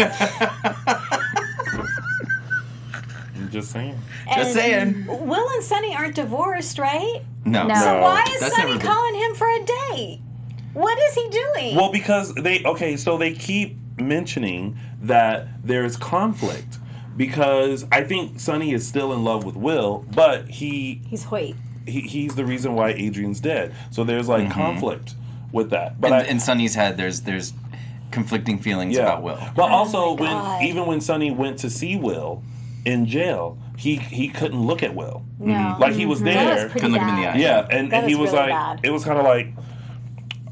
I'm just saying. Just saying. Will and Sonny aren't divorced, right? No. No. So why is That's Sonny never been- calling him for a date? What is he doing? Well, because so they keep mentioning that there's conflict because I think Sonny is still in love with Will, but He's Hoyt. he's the reason why Adrienne's dead. So there's like conflict with that. But in Sonny's head, there's conflicting feelings about Will. But also God. when Sonny went to see Will in jail, he couldn't look at Will. No. Like he was That there. was pretty Couldn't look him in the bad. eye. Yeah, and That he was was really like, bad. it was kind of like,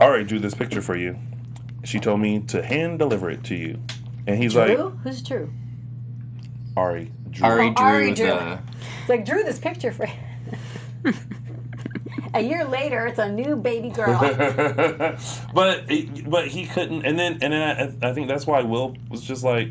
all right, drew this picture for you. She told me to hand deliver it to you. And he's like, Drew? Who's Drew? Ari, Drew. Ari Ari drew drew. the. It's like, Drew this picture for A year later, it's a new baby girl. but he couldn't, and then I think that's why Will was just like,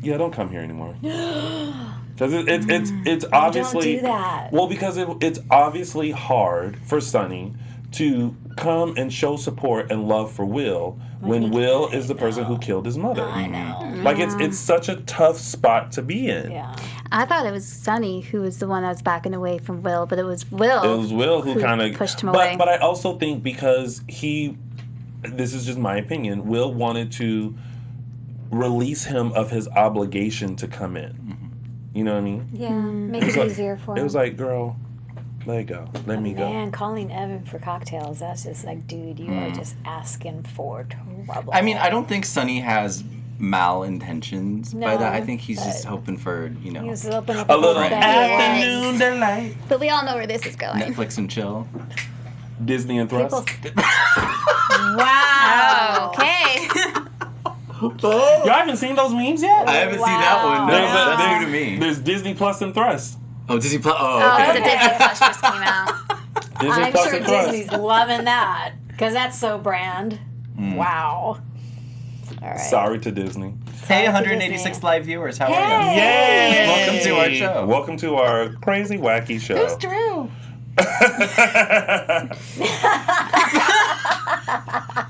yeah, don't come here anymore. Because it's obviously Don't do that. Well, because it's obviously hard for Sonny to come and show support and love for Will when Will is the person who killed his mother. I know. Like it's such a tough spot to be in. Yeah. I thought it was Sonny who was the one that was backing away from Will, but it was Will. It was Will who kind of pushed him away. But I also think because this is just my opinion, Will wanted to release him of his obligation to come in. You know what I mean? Yeah. Make it easier for him. It was like, girl, let it go. Let me go. Man, calling Evan for cocktails, that's just like, dude, you are just asking for trouble. I mean, I don't think Sonny has malintentions by that. I think he's just hoping for, He was opening up A little bed. afternoon delight. But we all know where this is going. Netflix and chill. Disney and Thrust. Wow. Okay. Y'all haven't seen those memes yet? I haven't seen that one. No, that's new to me. There's Disney Plus and Thrust. Oh, Disney Plus. Oh, Oh, okay. the Disney Plus just came out. Disney I'm Plus sure and Thrust. Disney's loving that because that's so brand. Wow. All right. Sorry to Disney. Hey, to 186 Disney. live viewers. How are you? Yay! Welcome to our show. Welcome to our crazy, wacky show. Who's Drew?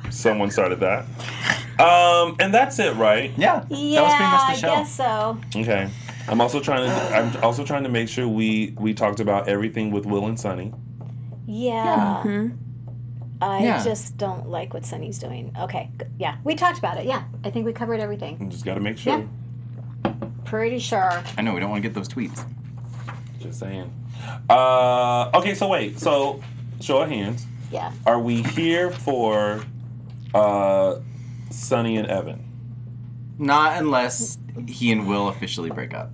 Someone started that. And that's it, right? Yeah. Yeah, that was pretty much the show. I guess so. Okay. I'm also trying to make sure we talked about everything with Will and Sonny. Yeah. I Yeah. just don't like what Sonny's doing. Okay. Yeah. We talked about it. Yeah. I think we covered everything. You just got to make sure. Yeah. Pretty sure. I know, we don't want to get those tweets. Just saying. Okay, so wait. So, show of hands. Yeah. Are we here for Sonny and Evan? Not unless he and Will officially break up.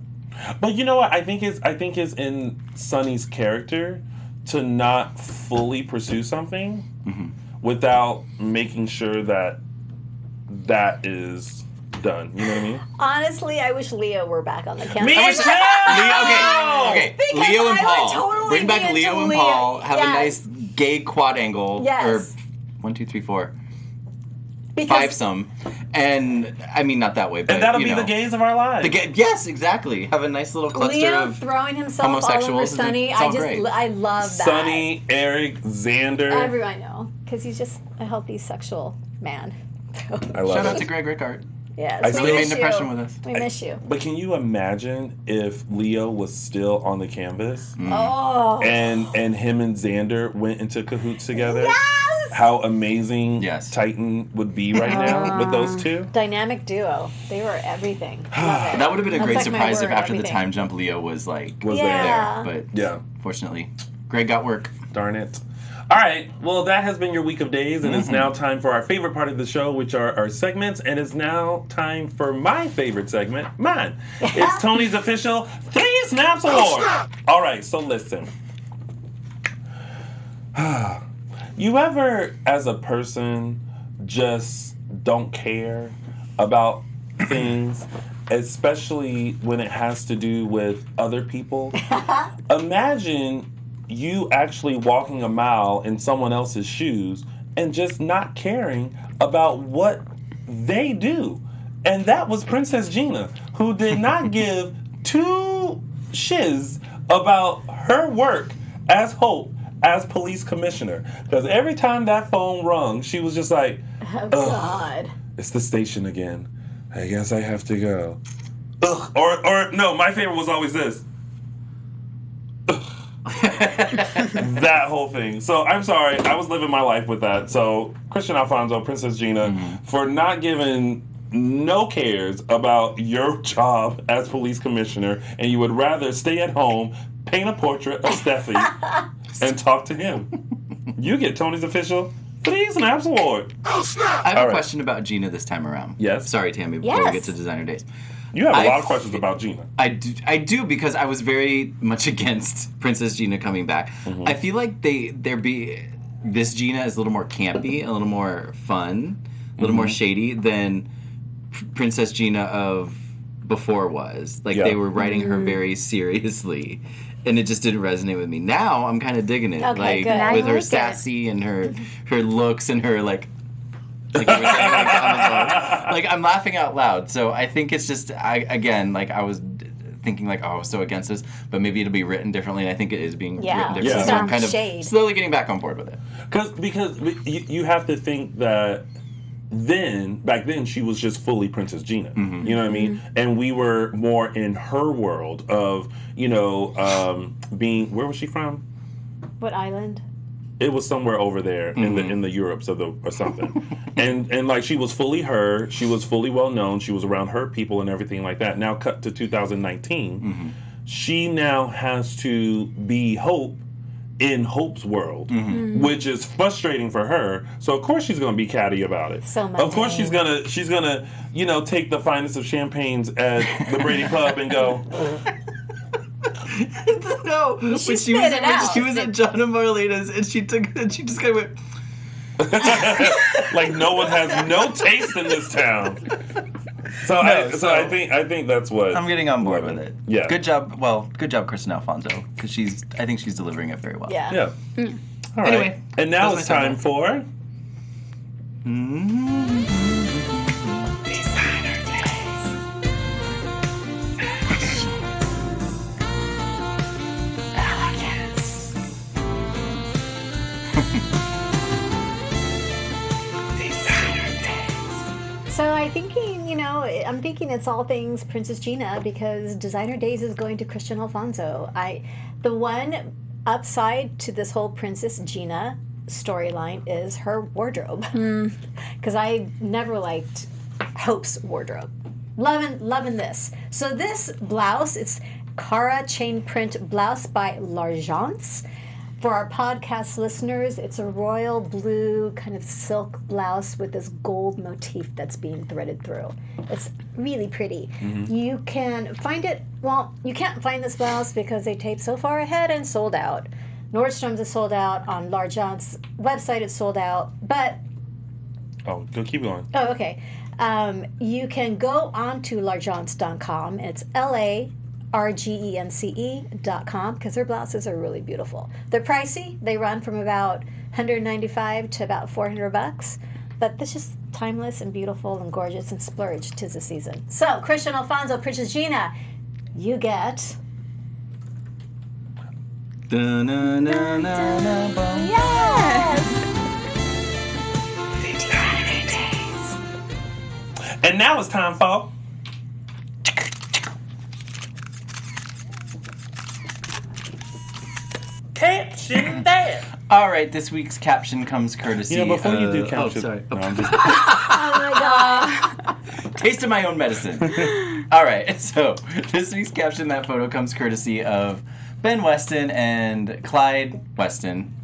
But you know what? I think it's in Sonny's character to not fully pursue something without making sure that is done. You know what I mean? Honestly, I wish Leo were back on the camera. Me Leo, okay. Because Leo and I would Paul. totally Bring be back into Leo and Leo. Paul. Have a Yes. nice gay quad angle. Yes. Or 1, 2, 3, 4. Because Five-some. And, I mean, not that way, but, And that'll you be know. the gays of our lives. Yes, exactly. Have a nice little cluster Leo of... throwing himself all over homosexuals, Sonny, it's all great. I love that. Sonny, Eric, Xander. Everyone know, because he's just a healthy sexual man. I love Shout out it. to Greg Rickard. Yes, I we still Really miss made an you. impression with us. We miss you. But can you imagine if Leo was still on the canvas Oh, and him and Xander went into cahoots together? yes! How amazing Yes. Titan would be right now with those two. Dynamic duo. They were everything. Love it. That would have been a That's great like my surprise if word, after the everything. time jump Leo was like Was Yeah. there. But Yeah, fortunately, Greg got work. darn it. All right, well, that has been your week of days, and it's now time for our favorite part of the show, which are our segments, and it's now time for my favorite segment, mine. It's Tony's official 3 Snaps Award. All right, so listen. You ever, as a person, just don't care about things, especially when it has to do with other people? Imagine you actually walking a mile in someone else's shoes and just not caring about what they do. And that was Princess Gina, who did not give 2 shiz about her work as Hope as police commissioner. Because every time that phone rung, she was just like, Oh, God. it's the station again. I guess I have to go. Ugh. Or no, my favorite was always this. That whole thing. So I'm sorry, I was living my life with that. So Christian Alfonso, Princess Gina, for not giving no cares about your job as police commissioner, and you would rather stay at home, paint a portrait of Steffi, and talk to him. You get Tony's official 3 Snaps Award. I have All a right. question about Gina this time around. Yes? Sorry, Tammy, before we Yes. get to designer days. You have a I lot of questions about Gina. I do because I was very much against Princess Gina coming back. I feel like this Gina is a little more campy, a little more fun, a little more shady than Princess Gina of before was. Like, Yeah. they were writing her very seriously. And it just didn't resonate with me. Now, I'm kind of digging it. Okay, like, good. I with her like it. sassy and her looks and her, like you were saying, like, I'm laughing out loud. So I think it's just, I was thinking, like, oh, I was so against this, but maybe it'll be written differently, and I think it is being written differently. Yeah. So I'm kind of Shade. slowly getting back on board with it. Because you have to think that back then, she was just fully Princess Gina. Mm-hmm. You know what I mean? And we were more in her world of, being, where was she from? What island? It was somewhere over there in the Europes or something. and like, she was fully her. She was fully well known. She was around her people and everything like that. Now cut to 2019. She now has to be Hope in Hope's world, which is frustrating for her. So of course she's gonna be catty about it. So of course she's gonna take the finest of champagnes at the Brady Pub and go. No, when she was at John and Marlena's, and she just kind of went. Like, no one has no taste in this town. I think that's what I'm getting on board with it. Yeah. Good job. Well, good job, Kristen Alfonso, because I think she's delivering it very well. Yeah. Yeah. All right. Anyway, and now that's it's my time for. So I'm thinking it's all things Princess Gina, because Designer Days is going to Christian Alfonso. The one upside to this whole Princess Gina storyline is her wardrobe, because I never liked Hope's wardrobe. Loving this. So this blouse, it's Cara chain print blouse by L'Argence. For our podcast listeners, it's a royal blue kind of silk blouse with this gold motif that's being threaded through. It's really pretty. You can find it, you can't find this blouse because they taped so far ahead and sold out. Nordstrom's is sold out. On L'Argence's website, it's sold out. But Oh, go keep going. Oh, okay. You can go on to largence.com. It's LARGENCE.com, because their blouses are really beautiful. They're pricey. They run from about $195 to about $400, but this is timeless and beautiful and gorgeous and splurge. 'Tis the season. So, Christian Alfonso, Princess Gina, you get. Yes! And now it's time for. Caption that. All right, this week's caption comes courtesy. Before you do caption. Oh, sorry. No, I'm just. Oh my God. Taste of my own medicine. All right, so this week's caption, that photo comes courtesy of Ben Weston and Clyde Weston,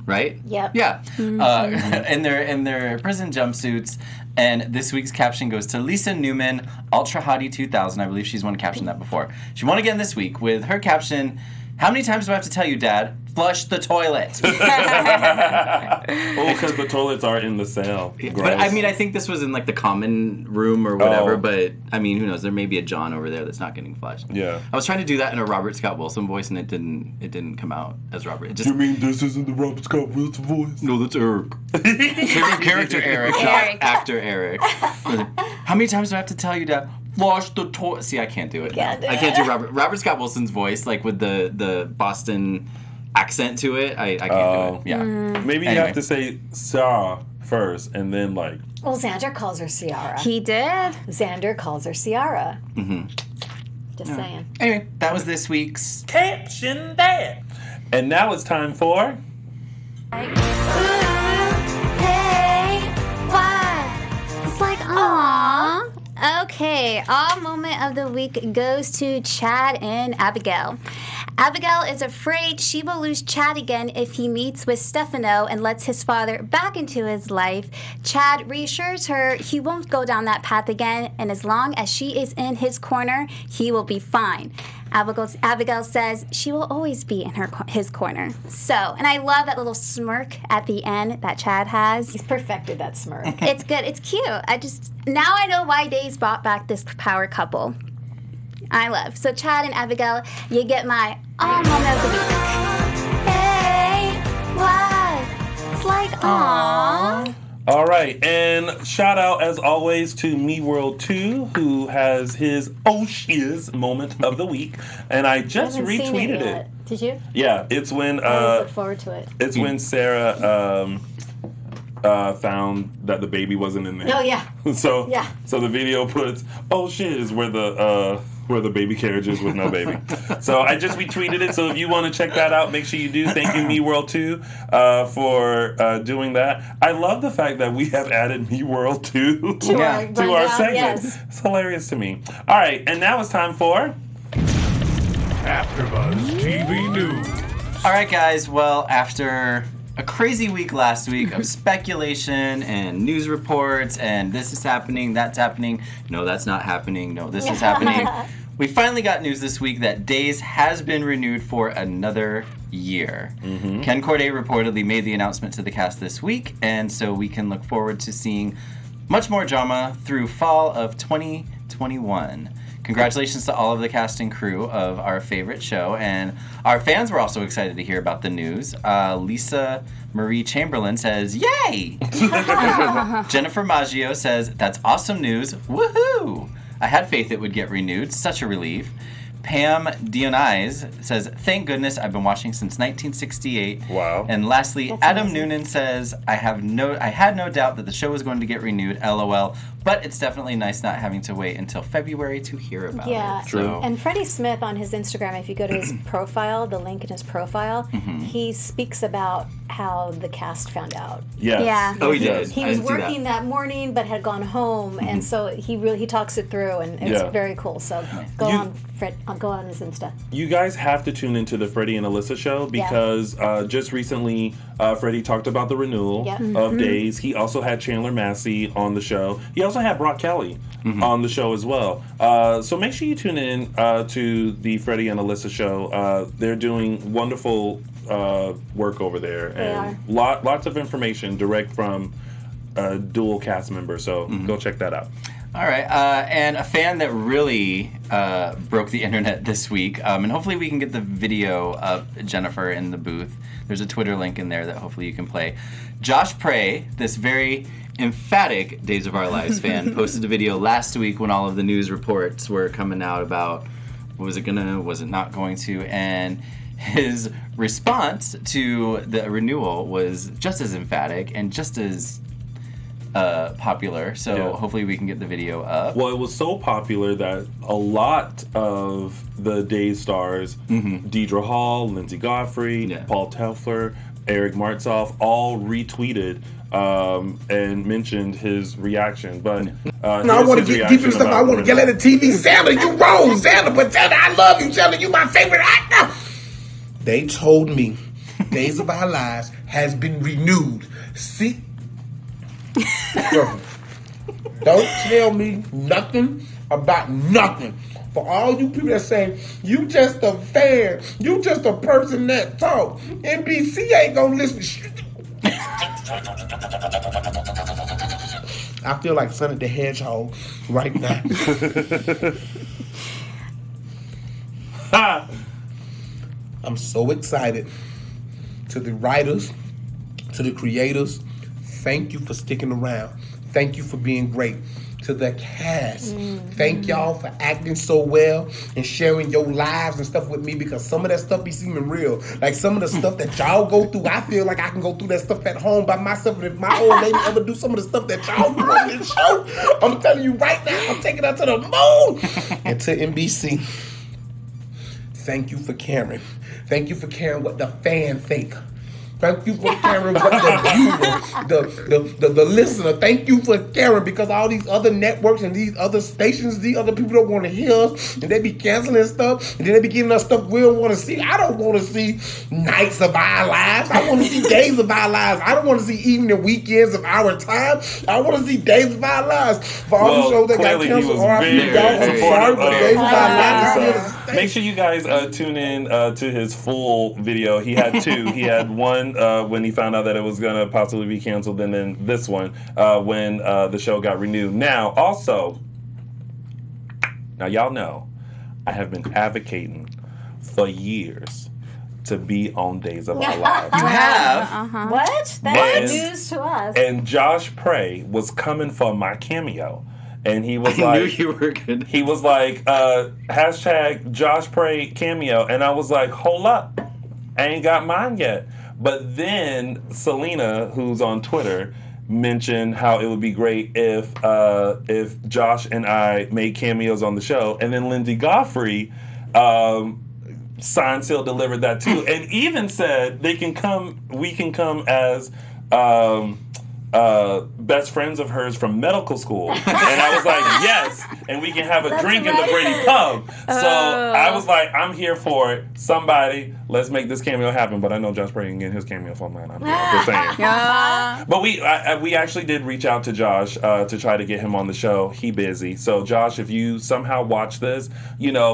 right? Yep. Yeah. In their prison jumpsuits. And this week's caption goes to Lisa Newman, Ultra Hottie 2000. I believe she's won caption that before. She won again this week with her caption, "How many times do I have to tell you, Dad? Flush the toilet." Oh, because the toilets are in the cell. But I Gross. mean, I think this was in like the common room or whatever. Oh. But I mean, who knows? There may be a John over there that's not getting flushed. Yeah. I was trying to do that in a Robert Scott Wilson voice, and it didn't come out as Robert. It just, You mean this isn't the Robert Scott Wilson voice? no, that's Eric. Character Eric, not actor Eric. How many times do I have to tell you, Dad? Flush the toilet. See, I can't do it. Can't do I can't do Robert Scott Wilson's voice, like with the Boston accent to it. I can't do it. Yeah. Maybe you Anyway. have to say Sarah first and then like. Well, Xander calls her Ciara. He did. Xander calls her Ciara. Mm-hmm. Just saying. Anyway, that was this week's. Caption that. And now it's time for. Hey, what? It's like, aww. Okay, our moment of the week goes to Chad and Abigail. Abigail is afraid she will lose Chad again if he meets with Stefano and lets his father back into his life. Chad reassures her he won't go down that path again, and as long as she is in his corner, he will be fine. Abigail says she will always be in his corner. So, and I love that little smirk at the end that Chad has. He's perfected that smirk. It's good. It's cute. Now I know why Days brought back this power couple. I love. So Chad and Abigail, you get my moment of the week. Hey, what? It's like, aww. All right, and shout out as always to Me World 2, who has his shiz moment of the week, and I just I haven't seen retweeted it. Did you? Yeah, it's when I look forward to it. it's when Sarah found that the baby wasn't in there. Oh yeah. So Yeah. so the video puts shiz where the baby carriage is with no baby. So I just retweeted it. So if you want to check that out, make sure you do. Thank you, Me World 2, for doing that. I love the fact that we have added Me World 2 to our segment. Yes. It's hilarious to me. All right, and now it's time for AfterBuzz TV News. All right, guys. Well, after a crazy week last week of speculation and news reports and this is happening, that's happening, no, that's not happening, no, this is happening, we finally got news this week that Days has been renewed for another year. Ken Corday reportedly made the announcement to the cast this week, and so we can look forward to seeing much more drama through fall of 2021. Congratulations to all of the cast and crew of our favorite show, and our fans were also excited to hear about the news. Lisa Marie Chamberlain says, "Yay!" Jennifer Maggio says, "That's awesome news, woohoo! I had faith it would get renewed, such a relief." Pam Dionise says, "Thank goodness, I've been watching since 1968." Wow. And lastly, That's Adam amazing. Noonan says, I had no doubt that the show was going to get renewed, LOL, but it's definitely nice not having to wait until February to hear about Yeah, it. True. and Freddie Smith on his Instagram, if you go to his profile, the link in his profile, he speaks about how the cast found out. yes. Yeah. Oh, he did. He I was didn't see that. working that morning, but had gone home, and so he talks it through, and it's Yeah. very cool. So go You- go on his Insta. You guys have to tune into the Freddie and Alyssa show because just recently Freddie talked about the renewal Yep. of Days. He also had Chandler Massey on the show. He also had Brock Kelly on the show as well. So make sure you tune in to the Freddie and Alyssa show. They're doing wonderful work over there. They and lots of information direct from dual cast members. So go check that out. All right, and a fan that really broke the internet this week, and hopefully we can get the video of Jennifer in the booth. There's a Twitter link in there that hopefully you can play. Josh Prey, this very emphatic Days of Our Lives fan, posted a video last week when all of the news reports were coming out about was it not going to, and his response to the renewal was just as emphatic and just as popular, so hopefully we can get the video up. Well, it was so popular that a lot of the Days stars, Deidre Hall, Lindsay Godfrey, Paul Telfer, Eric Martzoff, all retweeted and mentioned his reaction. But I want to get deep into stuff. I want to yell at the TV. Xander, you wrong, Xander. But Xander, I love you, Xander. You my favorite actor. They told me Days of Our Lives has been renewed. See? Girl, don't tell me nothing about nothing. For all you people that say, you just a fan, you just a person that talk, NBC ain't gonna listen. I feel like Sonic the Hedgehog right now. I'm so excited. To the writers, to the creators, thank you for sticking around. Thank you for being great. To the cast, thank y'all for acting so well and sharing your lives and stuff with me, because some of that stuff be seeming real. Like some of the stuff that y'all go through, I feel like I can go through that stuff at home by myself. And if my old lady ever do some of the stuff that y'all do on this show, I'm telling you right now, I'm taking her to the moon. And to NBC, thank you for caring. Thank you for caring what the fan think. Thank you for caring what the viewer, the listener. Thank you for caring, because all these other networks and these other stations, these other people don't want to hear us, and they be canceling stuff, and then they be giving us stuff we don't want to see. I don't want to see nights of our lives. I want to see days of our lives. I don't want to see even the weekends of our time. I want to see days of our lives. For all the shows that got canceled, or I'm sorry, but days of our lives is here to stay. Make sure you guys tune in to his full video. He had two. He had one when he found out that it was going to possibly be canceled, and then this one when the show got renewed. Now, also, y'all know, I have been advocating for years to be on Days of Our Lives. You have? What? That's news to us. And Josh Prey was coming for my cameo. And he was I knew you were good. He was like, hashtag Josh Prey cameo. And I was like, hold up. I ain't got mine yet. But then Selena, who's on Twitter, mentioned how it would be great if Josh and I made cameos on the show. And then Lindsay Godfrey signed, sealed, delivered that too. And even said we can come as best friends of hers from medical school. And I was like, yes, and we can have a drink in the Brady Pub. So I was like, I'm here for it. Somebody, let's make this cameo happen. But I know Josh Prey can get his cameo for mine. I'm just saying. But we actually did reach out to Josh to try to get him on the show. He busy. So Josh, if you somehow watch this,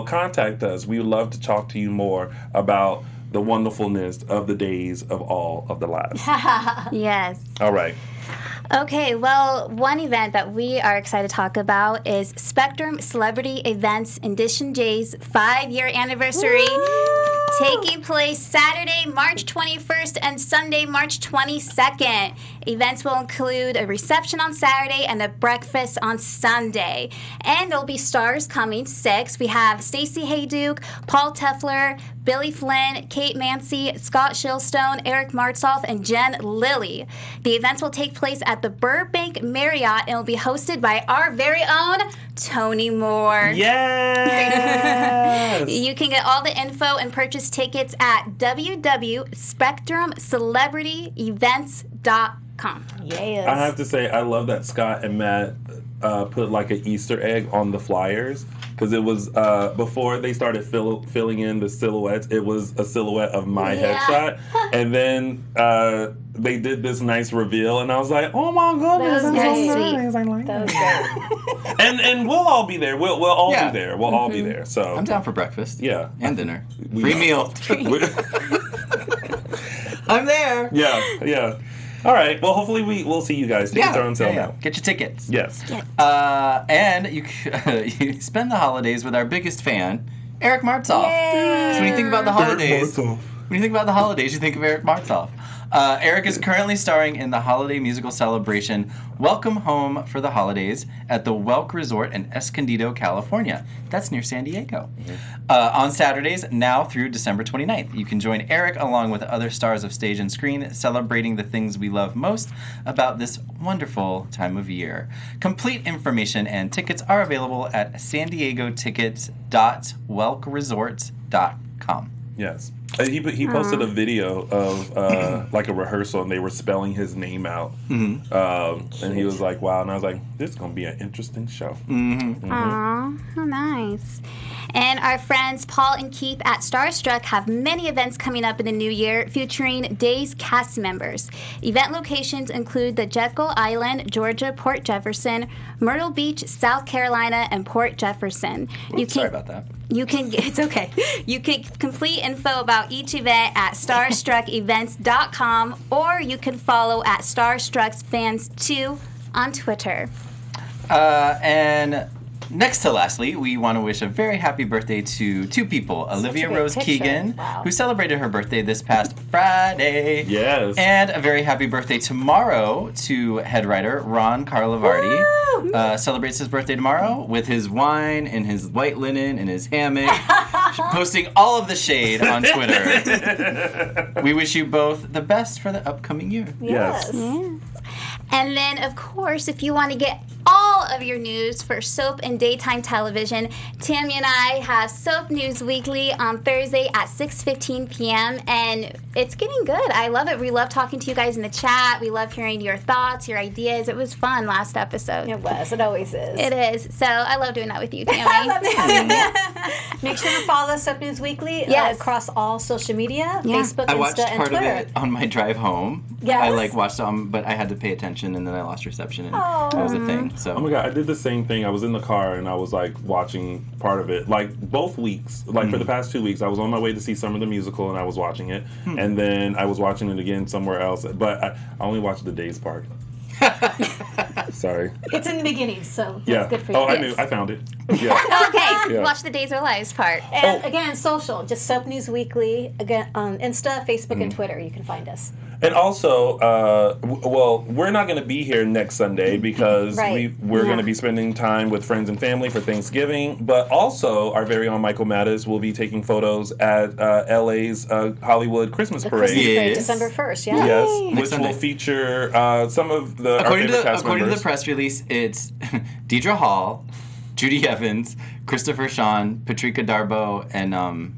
contact us. We would love to talk to you more about the wonderfulness of the days of all of the lives. Yes. All right. Okay, well, one event that we are excited to talk about is Spectrum Celebrity Events in Dishin J's 5-year anniversary, taking place Saturday, March 21st and Sunday, March 22nd. Events will include a reception on Saturday and a breakfast on Sunday. And there'll be stars coming, 6. We have Stacey Hayduke, Paul Tefler, Billy Flynn, Kate Mancy, Scott Shillstone, Eric Martsolf, and Jen Lilly. The events will take place at the Burbank Marriott and will be hosted by our very own Tony Moore. Yes! You can get all the info and purchase tickets at www.spectrumcelebrityevents.com. Yes. I have to say, I love that Scott and Matt put like an Easter egg on the flyers. Because it was, before they started filling in the silhouettes, it was a silhouette of my headshot. And then they did this nice reveal, and I was like, oh my goodness, That was that's very so sweet. nice. I like That that. was great. And we'll all be there. We'll all Yeah. be there. We'll all be there. So I'm down for breakfast. Yeah. And dinner. We- Free meal. I'm there. Yeah. All right. Well, hopefully we'll see you guys. Tickets are on sale now. Get your tickets. Yes. And you you spend the holidays with our biggest fan, Eric Martsolf. So when you think about the holidays, you think of Eric Martsolf. Eric is currently starring in the holiday musical celebration Welcome Home for the Holidays at the Welk Resort in Escondido, California. That's near San Diego. On Saturdays, now through December 29th. You can join Eric along with other stars of stage and screen celebrating the things we love most about this wonderful time of year. Complete information and tickets are available at sandiego.welkresorts.com. Yes. He posted a video of like a rehearsal, and they were spelling his name out. And he was like, wow. And I was like, this is going to be an interesting show. Aw, how nice. And our friends Paul and Keith at Starstruck have many events coming up in the new year featuring Days cast members. Event locations include the Jekyll Island, Georgia, Port Jefferson, Myrtle Beach, South Carolina, and Port Jefferson. Sorry about that. It's okay. You can complete info about each event at starstruckevents.com, or you can follow at StarstruckFans2 on Twitter. And next to lastly, we want to wish a very happy birthday to 2 people. Olivia great Rose picture. Keegan, Wow. who celebrated her birthday this past Friday. Yes. And a very happy birthday tomorrow to head writer Ron Carlavardi. Celebrates his birthday tomorrow with his wine and his white linen and his hammock, posting all of the shade on Twitter. We wish you both the best for the upcoming year. Yes. And then, of course, if you want to get all of your news for soap and daytime television, Tammy and I have Soap News Weekly on Thursday at 6:15 p.m. And it's getting good. I love it. We love talking to you guys in the chat. We love hearing your thoughts, your ideas. It was fun last episode. It was. It always is. It is. So I love doing that with you, Tammy. Make sure to follow Soap News Weekly across all social media, Facebook, I Insta, watched and part Twitter. of it on my drive home. Yes? I watched but I had to pay attention and then I lost reception and that was a thing. So Oh my God, I did the same thing. I was in the car and I was like watching part of it. Like both weeks, like for the past 2 weeks, I was on my way to see Summer the Musical and I was watching it. And then I was watching it again somewhere else. But I only watched the Days part. Sorry. It's in the beginning, so that's Yeah. good for you. Oh, I knew. I found it. Yeah. Okay, Yeah. Watch the Days of Our Lives part. And again, social, just Soap News Weekly. Again, on Insta, Facebook, and Twitter, you can find us. And also, well, we're not going to be here next Sunday because we're going to be spending time with friends and family for Thanksgiving. But also, our very own Michael Mattis will be taking photos at LA's Hollywood Christmas Parade. Christmas Parade, December 1st, yeah. Yes, which will feature some of the According to the press release, it's Deidre Hall, Judy Evans, Christopher Sean, Patrika Darbo, and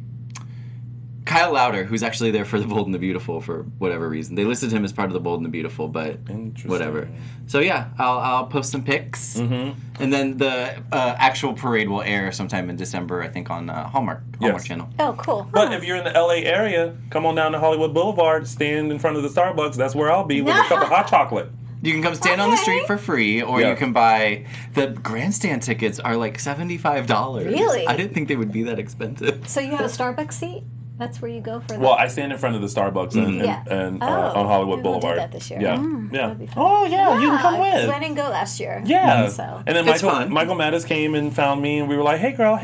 Kyle Lauder, who's actually there for The Bold and the Beautiful for whatever reason. They listed him as part of The Bold and the Beautiful, but whatever. So yeah, I'll post some pics, and then the actual parade will air sometime in December, I think, on Hallmark Channel. Oh, cool. But if you're in the LA area, come on down to Hollywood Boulevard, stand in front of the Starbucks. That's where I'll be with a cup of hot chocolate. You can come stand on the street for free, or you can buy the grandstand tickets are like $75. Really? I didn't think they would be that expensive. So you have a Starbucks seat? That's where you go for that? Well, I stand in front of the Starbucks and on Hollywood maybe we'll Boulevard. do that this year. Yeah, yeah. That'd be fun. Oh yeah, you can come with. I didn't go last year. Yeah. So. And then Michael Mattis came and found me, and we were like, "Hey girl,"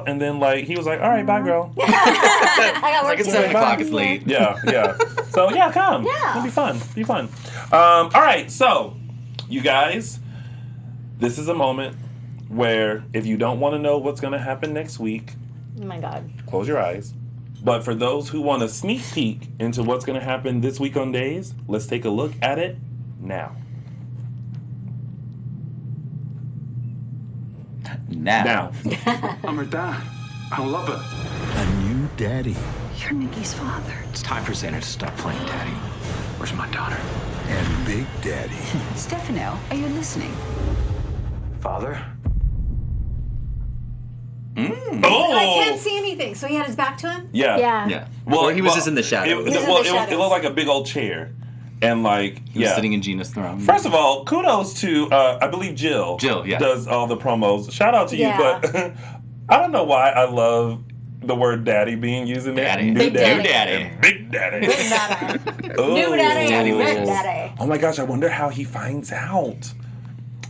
and then he was like, "All right, bye girl." I got work It's like at 7 o'clock. It's late. Yeah. So yeah, come. Yeah. It'll be fun. All right, so you guys, this is a moment where if you don't want to know what's going to happen next week, Oh my God. close your eyes. But for those who want a sneak peek into what's going to happen this week on Days, let's take a look at it now. Now. I'm her dad. I love her. A new daddy You're Nikki's father. It's time for Xander to stop playing daddy. Where's my daughter? and Big Daddy. Stefano, are you listening? Father? Oh! I can't see anything. So he had his back to him? Yeah. Yeah. Well, he was just in the shadows. He was in the It shadows. looked like a big old chair. And He was sitting in Gina's throne. First of all, kudos to, I believe Jill. Jill, yeah. Does all the promos. Shout out to you, Yeah. but I don't know why I love the word daddy being used in there. Daddy. New Big daddy. Daddy. And Big daddy. Big daddy. Oh. New daddy. Daddy and Big wishes. daddy. Oh my gosh, I wonder how he finds out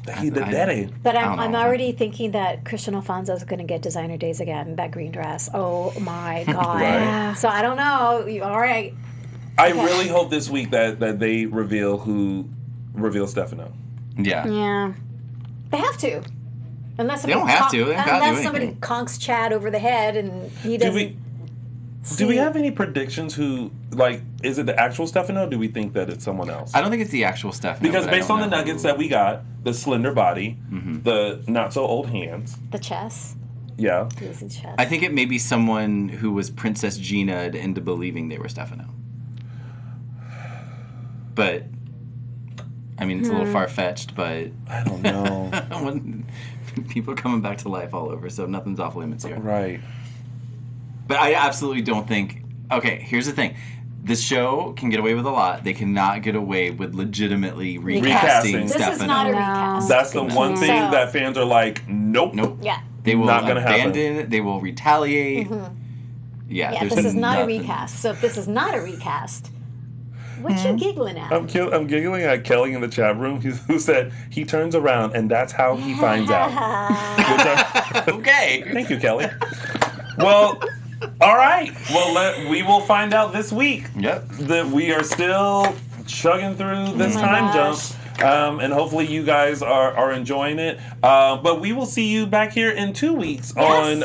that he's the daddy. But I don't I'm know. already thinking that Christian Alfonso's going to get designer days again. That green dress. Oh my God. Right. So I don't know. All right. I really hope this week that they reveal Stefano. Yeah. Yeah. They have to. Unless They don't have to. They don't gotta do unless somebody anything. conks Chad over the head and he doesn't. Do we have any predictions is it the actual Stefano or do we think that it's someone else? I don't think it's the actual Stefano. Because but I based don't on the know nuggets who. that we got, the slender body, the not so old hands, The chess. yeah. Losing chess. I think it may be someone who was Princess Gina into believing they were Stefano. But, I mean, it's a little far-fetched, but I don't know. when people are coming back to life all over, so nothing's off limits here. Right. But I absolutely don't think... Okay, here's the thing. This show can get away with a lot. They cannot get away with legitimately recasting Recasting. This Stefano. is not a recast. That's the one thing So- that fans are like, nope. Nope. Yeah. They will Not gonna happen. abandon. They will retaliate. Yeah, Yeah, there's this is not a nothing. recast. So if this is not a recast, what you giggling at? I'm giggling at Kelly in the chat room who said he turns around and that's how he finds out. Which Okay. Thank you, Kelly. Well, all right. Well, we will find out this week. Yep. That we are still chugging through this time jump. And hopefully you guys are enjoying it. But we will see you back here in 2 weeks on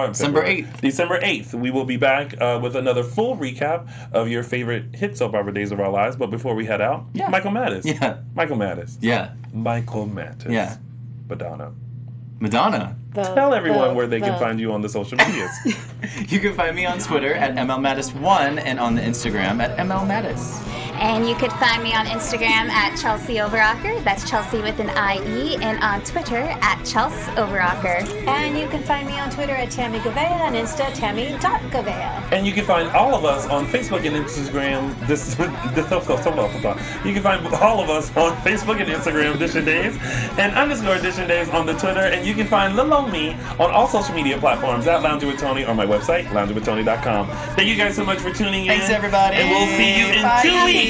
December 8th. December 8th. We will be back with another full recap of your favorite hit soap opera Days of Our Lives. But before we head out, Michael Mattis. Yeah. Michael Mattis. Yeah. Michael Mattis. Yeah. Madonna. Tell everyone where they can find you on the social medias. You can find me on Twitter at MLMattis1 and on the Instagram at MLMattis. And you could find me on Instagram at Chelsea Overocker. That's Chelsea with an IE. And on Twitter at Chelsea Overocker. And you can find me on Twitter at Tammy Gavea and Insta Tammy.Gavea. And you can find all of us on Facebook and Instagram. You can find all of us on Facebook and Instagram, Dishin Days, and _Dishin Days on the Twitter. And you can find little old me on all social media platforms at Lounging with Tony or my website, loungingwithtony.com. Thank you guys so much for tuning in. Thanks, everybody. And we'll see you in Bye. 2 weeks.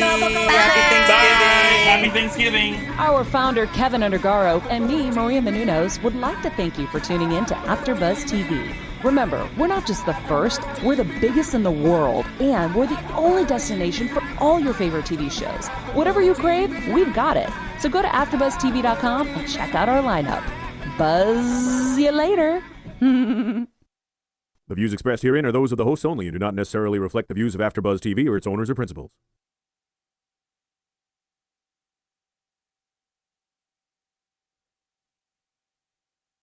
Happy Thanksgiving. Our founder, Keven Undergaro, and me, Maria Menounos, would like to thank you for tuning in to AfterBuzz TV. Remember, we're not just the first, we're the biggest in the world, and we're the only destination for all your favorite TV shows. Whatever you crave, we've got it. So go to AfterBuzzTV.com and check out our lineup. Buzz you later. The views expressed herein are those of the hosts only and do not necessarily reflect the views of AfterBuzz TV or its owners or principals.